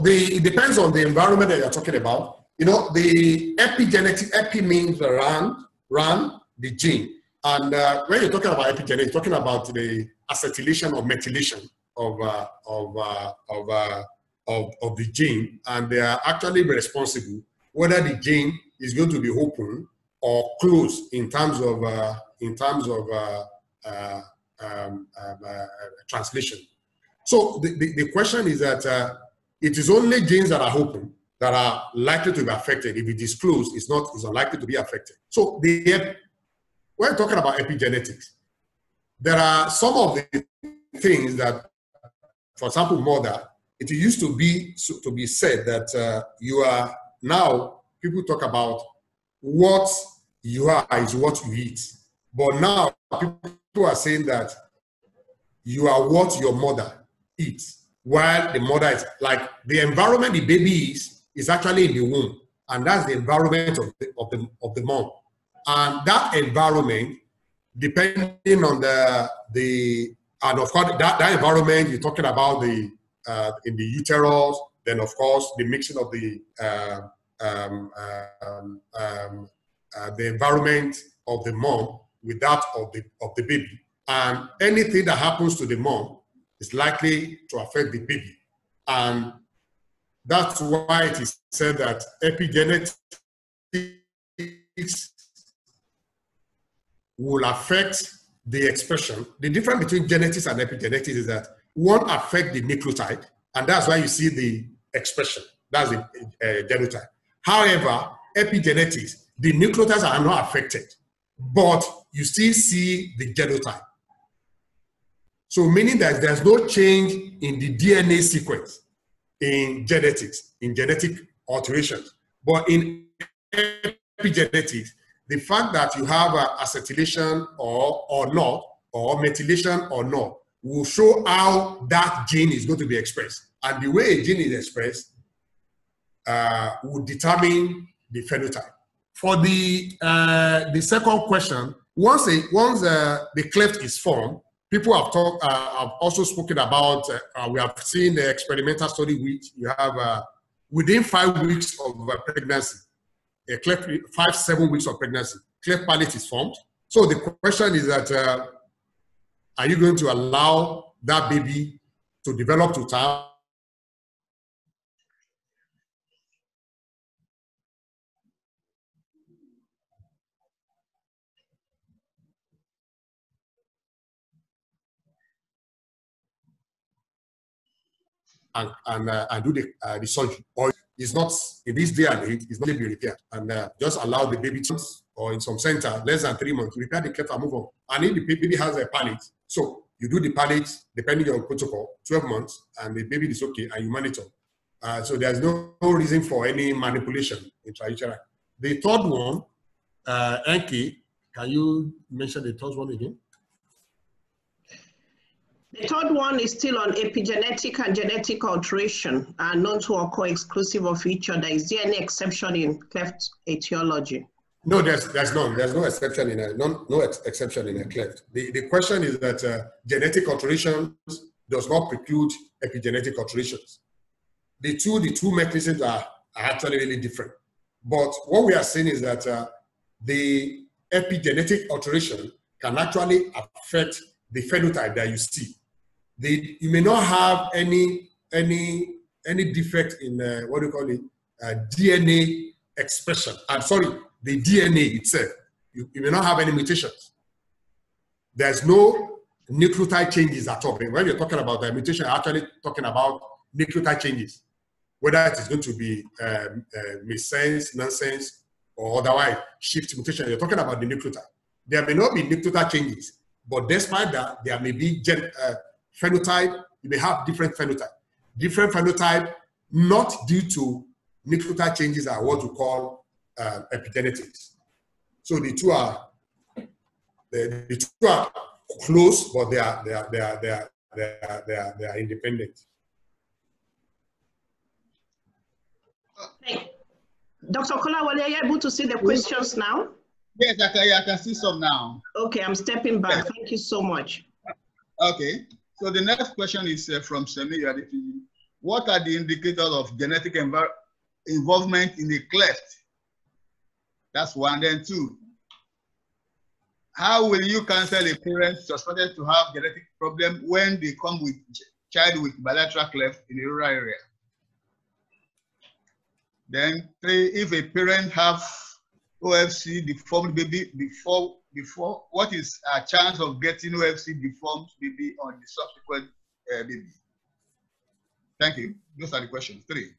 it depends on the environment that you're talking about. You know, the epigenetic, epi means ran, the gene. And when you're talking about epigenetic, you're talking about the acetylation or methylation of the gene, and they are actually responsible whether the gene is going to be open or closed in terms of translation. So the question is that it is only genes that are open that are likely to be affected. If it is closed, it's unlikely to be affected. So when we're talking about epigenetics, there are some of the things that, for example, mother, it used to be said that you are now, people talk about what you are is what you eat. But now people are saying that you are what your mother eats, while the mother is, like, the environment the baby is actually in the womb, and that's the environment of the mom. And that environment, depending on and of course that environment you're talking about, the in the uterus, then of course the mixing of the environment of the mom with that of the baby, and anything that happens to the mom is likely to affect the baby. And that's why it is said that epigenetics will affect the expression. The difference between genetics and epigenetics is that one affects the nucleotide, and that's why you see the expression. That's the genotype. However, epigenetics, the nucleotides are not affected, but you still see the genotype. So meaning that there's no change in the DNA sequence in genetics, in genetic alterations. But in epigenetics, the fact that you have acetylation or not, or methylation or not, will show how that gene is going to be expressed. And the way a gene is expressed will determine the phenotype. For the second question, once the cleft is formed, people have also spoken about, we have seen the experimental study which you have within 5 weeks of pregnancy, a cleft, 5-7 weeks of pregnancy, cleft palate is formed. So the question is that, are you going to allow that baby to develop to term? And do the surgery, or it's not, in this day and age, it's not to be repaired, and just allow the baby to, or in some center, less than 3 months, repair the cleft and move on. And if the baby has a palate, so you do the palate, depending on protocol, 12 months, and the baby is okay, and you monitor. So there's no reason for any manipulation intrauterine. The third one, Enki, can you mention the third one again? The third one is still on epigenetic and genetic alteration are known to occur exclusive of each other. Is there any exception in cleft etiology? No, there's none. There's no exception in exception in a cleft. The question is that genetic alterations does not preclude epigenetic alterations. The two mechanisms are actually really different. But what we are saying is that the epigenetic alteration can actually affect the phenotype that you see. You may not have any defect in what do you call it, DNA expression. I'm sorry, the DNA itself. You may not have any mutations. There's no nucleotide changes at all. When you're talking about the mutation, you're actually talking about nucleotide changes, whether it is going to be missense, nonsense, or otherwise shift mutation. You're talking about the nucleotide. There may not be nucleotide changes, but despite that, there may be phenotype. You may have different phenotype. Different phenotype not due to nucleotide changes are what we call epigenetics. So the two are the two are close, but they are independent. Hey, Dr. Kolawole, are you able to see the questions now? Yes, I can see some now. Okay, I'm stepping back. Yes. Thank you so much. Okay, so the next question is from Semi Adeyemo. What are the indicators of genetic involvement in the cleft? That's one. Then two, how will you counsel a parent suspected to have genetic problem when they come with child with bilateral cleft in a rural area? Then three, if a parent have OFC deformed baby before, what is a chance of getting OFC deformed baby on the subsequent baby? Thank you. Those are the questions. Three.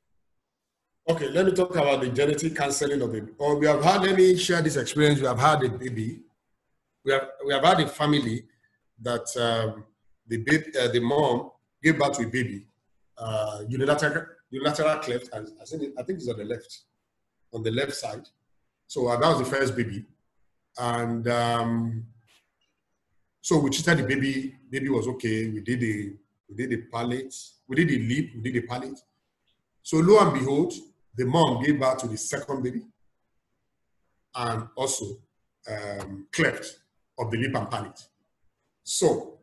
Okay, let me talk about the genetic counseling of baby. Or we have had, let me share this experience. We have had a baby. We have had a family that the mom gave birth to a baby, unilateral cleft, and I think it's on the left side. So that was the first baby, and so we treated the baby. Baby was okay. We did the palate, we did the lip, we did the palate. So lo and behold, the mom gave birth to the second baby, and also cleft of the lip and palate. So,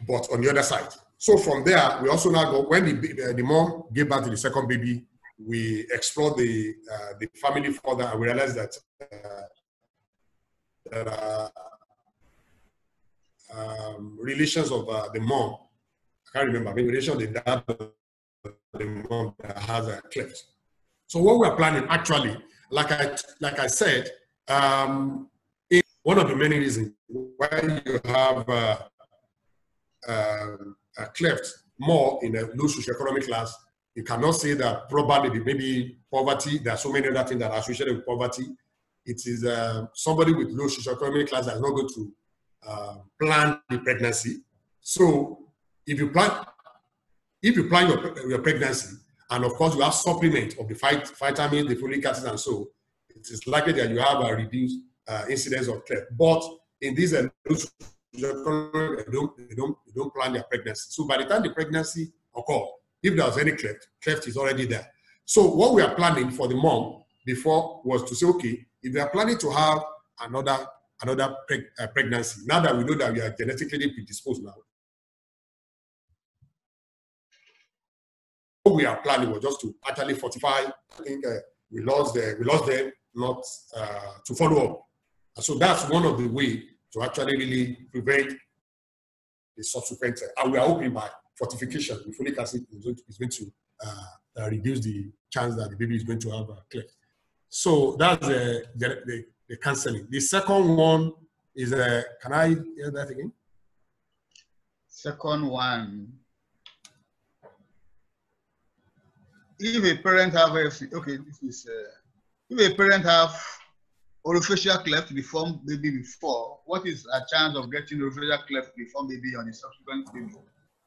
but on the other side. So from there, we also now go, when the mom gave birth to the second baby, we explored the family further, and we realized that relations of the mom, I can't remember, maybe relation of the dad of the mom that has a cleft. So what we're planning, actually, like I said, one of the many reasons why you have a cleft more in a low socioeconomic class, you cannot say that probably maybe poverty, there are so many other things that are associated with poverty. It is somebody with low socioeconomic class that is not going to plan the pregnancy. So if you plan your pregnancy, and of course you have supplement of the vitamins, the folic acid, and so it is likely that you have a reduced incidence of cleft. But in these they don't plan their pregnancy. So by the time the pregnancy occurs, if there was any cleft is already there. So what we are planning for the mom before was to say, okay, if we are planning to have another pregnancy, now that we know that we are genetically predisposed now, what we are planning was just to actually fortify. I think we lost them not to follow up. And so that's one of the ways to actually really prevent the subsequent, and we are hoping by fortification, the folic acid is going to reduce the chance that the baby is going to have a cleft. So that's the counseling. The second one is, can I hear that again? Second one. If a parent have if a parent have orificial cleft deformed baby before, what is a chance of getting orificial cleft deformed baby on the subsequent baby?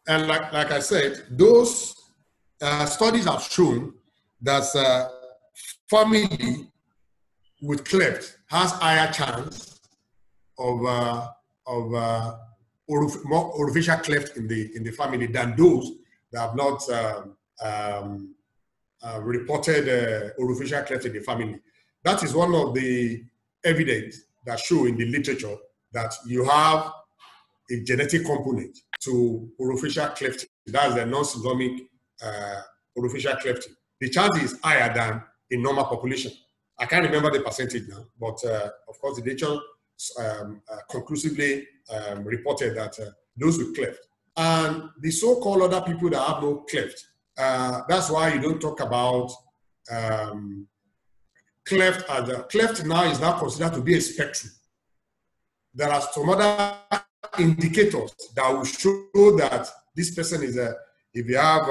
And like I said, those studies have shown that family with cleft has higher chance of more orificial cleft in the family than those that have not reported orificial cleft in the family. That is one of the evidence that show in the literature that you have a genetic component to orificial cleft. That's the non-syndromic orificial cleft. The chance is higher than in normal population. I can't remember the percentage now, but of course the literature conclusively reported that those with cleft and the so-called other people that have no cleft. That's why you don't talk about cleft as a cleft now is now considered to be a spectrum. There are some other indicators that will show that this person is if you have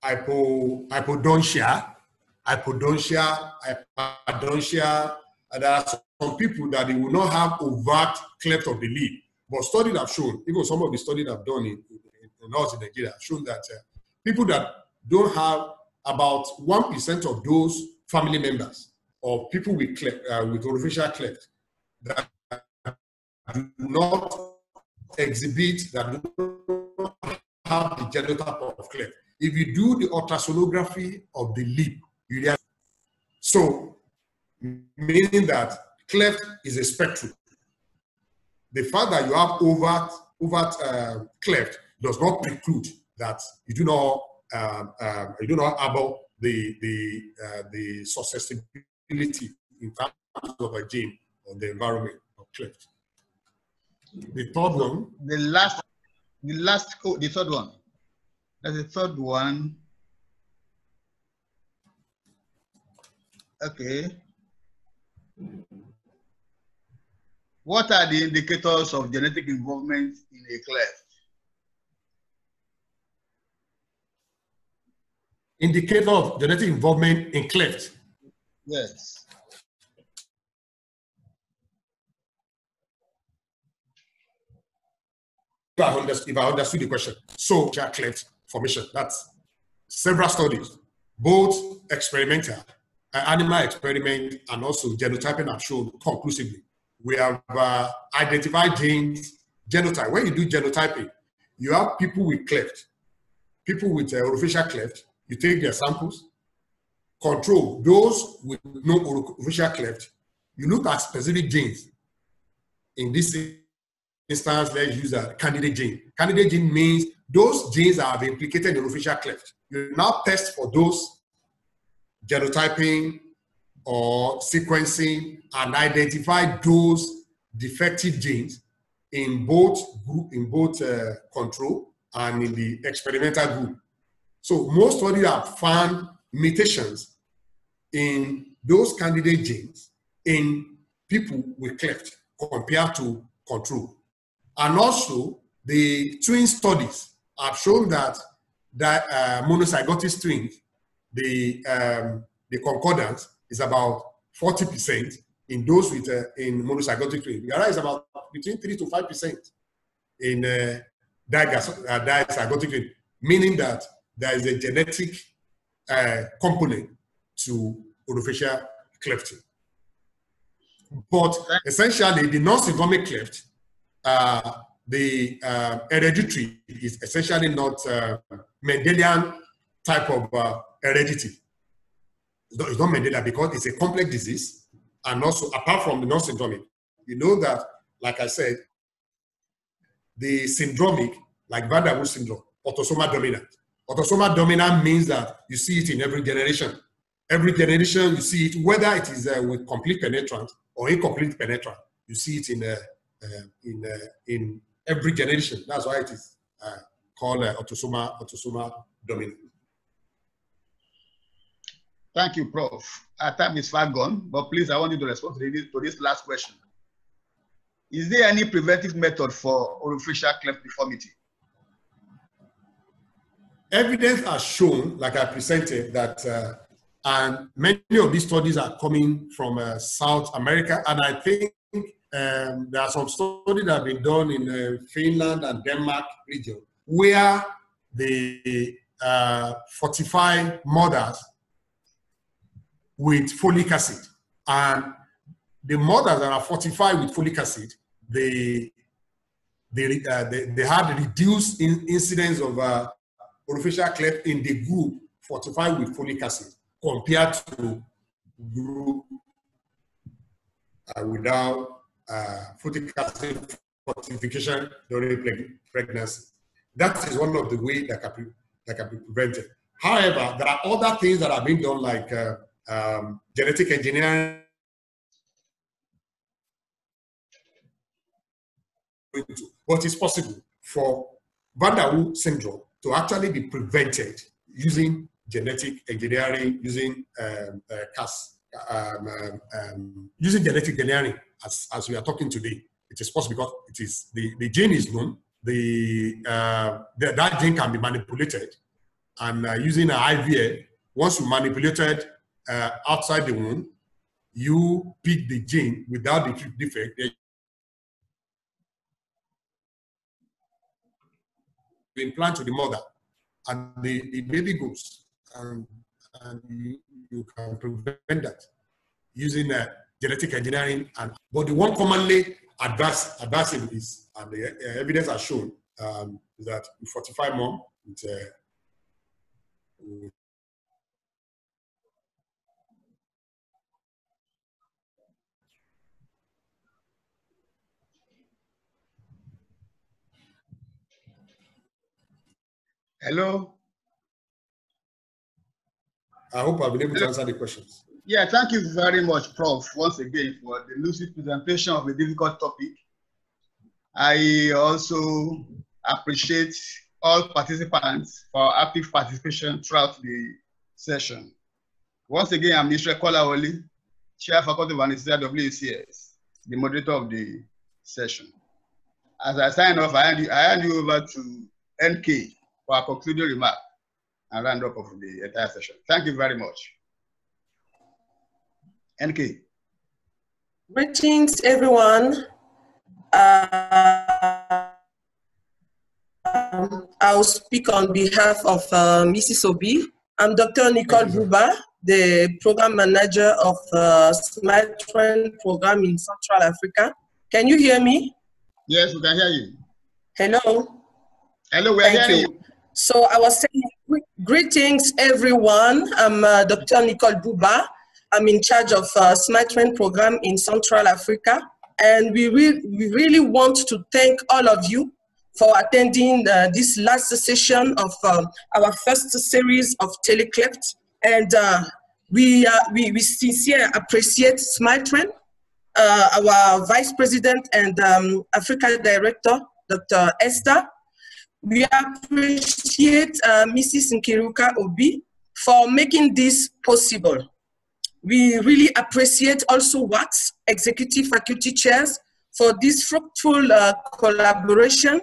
hypodontia, there are some people that they will not have overt cleft of the lip. But studies have shown, even some of the studies I've done in Nigeria have shown that people that don't have about 1% of those family members of people with cleft, with orofacial cleft that do not exhibit, that do not have the genotype of cleft. If you do the ultrasonography of the lip, you realize. So, meaning that cleft is a spectrum. The fact that you have overt cleft does not preclude that you do not harbor the susceptibility in terms of a gene or the environment of cleft. The third one. The third one. That's the third one. Okay. What are the indicators of genetic involvement in a cleft? Indicator of genetic involvement in cleft? Yes. If I understood the question, so cleft formation, that's several studies, both experimental, animal experiment, and also genotyping have shown conclusively. We have identified genes, genotype. When you do genotyping, you have people with cleft, people with orofacial cleft, you take their samples, control those with no orofacial cleft, you look at specific genes. In this instance, let's use a candidate gene. Candidate gene means those genes that have implicated in orofacial cleft. You now test for those genotyping or sequencing and identify those defective genes in both control and in the experimental group. So most studies have found mutations in those candidate genes in people with cleft compared to control. And also the twin studies have shown that monozygotic twins, the concordance is about 40% in those with in monozygotic twins. The other is about between 3 to 5% in dizygotic twins, meaning that there is a genetic component to orofacial clefting. But essentially, the non-syndromic cleft, the hereditary is essentially not Mendelian type of heredity. It's not Mendelian because it's a complex disease, and also apart from the non-syndromic, you know that, like I said, the syndromic, like Van der Waals syndrome, autosomal dominant. Autosomal dominant means that you see it in every generation. Every generation you see it, whether it is with complete penetrant or incomplete penetrant. You see it in every generation. That's why it is called autosomal dominant. Thank you, Prof. Our time is far gone, but please, I want you to respond to this last question. Is there any preventive method for orofacial cleft deformity? Evidence has shown, like I presented, that and many of these studies are coming from South America, and I think there are some studies that have been done in Finland and Denmark region where they fortify mothers with folic acid, and the mothers that are fortified with folic acid, they had reduced incidence of orofacial cleft in the group fortified with folic acid compared to group without folic acid fortification during pregnancy. That is one of the ways that can be prevented. However, there are other things that are being done, like genetic engineering, but it's possible for Van der Waals syndrome to actually be prevented using genetic engineering, using using genetic engineering as we are talking today. It is possible because it is the gene is known. That gene can be manipulated, and using an IVF, once you manipulated outside the womb, you pick the gene without the defect. You implant to the mother, and the baby goes, and you can prevent that. using genetic engineering. But the one commonly advancing is, and the evidence has shown, is that you fortify mom with Hello? I hope I've been able to answer the questions. Yeah, thank you very much, Prof, once again for the lucid presentation of a difficult topic. I also appreciate all participants for active participation throughout the session. Once again, I'm Mr. Kolawole, Chair Faculty of Anesthesia WACS, the moderator of the session. As I sign off, I hand you over to NK for our concluding remark and round up of the entire session. Thank you very much. NK. Greetings, everyone. I'll speak on behalf of Mrs. Obi. I'm Dr. Nicole Buba, the program manager of Smile Train program in Central Africa. Can you hear me? Yes, we can hear you. Hello. Hello, we're hearing you. So I was saying, greetings, everyone. I'm Dr. Nicole Buba. I'm in charge of Smile Train program in Central Africa. And we really want to thank all of you for attending this last session of our first series of Cleft. And we sincerely appreciate Smile Train, our Vice President and Africa Director, Dr. Esther. We appreciate Mrs. Nkiruka Obi for making this possible. We really appreciate also WACS, Executive Faculty Chairs, for this fruitful collaboration.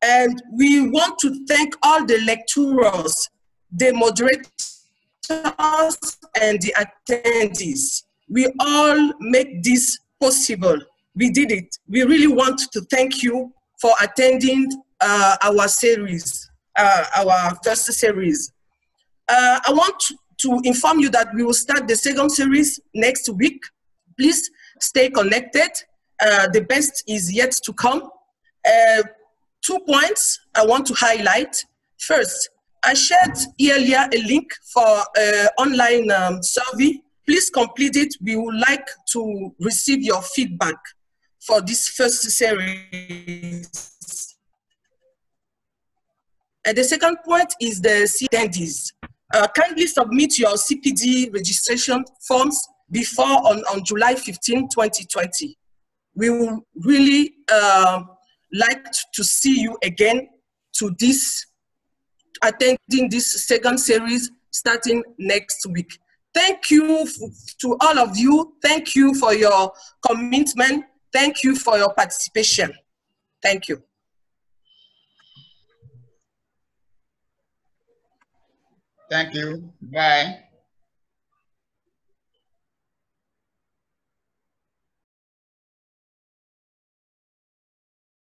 And we want to thank all the lecturers, the moderators, and the attendees. We all make this possible. We did it. We really want to thank you for attending our series, our first series. I want to inform you that we will start the second series next week. Please stay connected. The best is yet to come. 2 points I want to highlight. First, I shared earlier a link for online survey. Please complete it. We would like to receive your feedback for this first series. And the second point is the attendees. Kindly submit your CPD registration forms before on July 15, 2020. We will really like to see you again to attending this second series starting next week. Thank you to all of you. Thank you for your commitment. Thank you for your participation. Thank you. Thank you. Bye.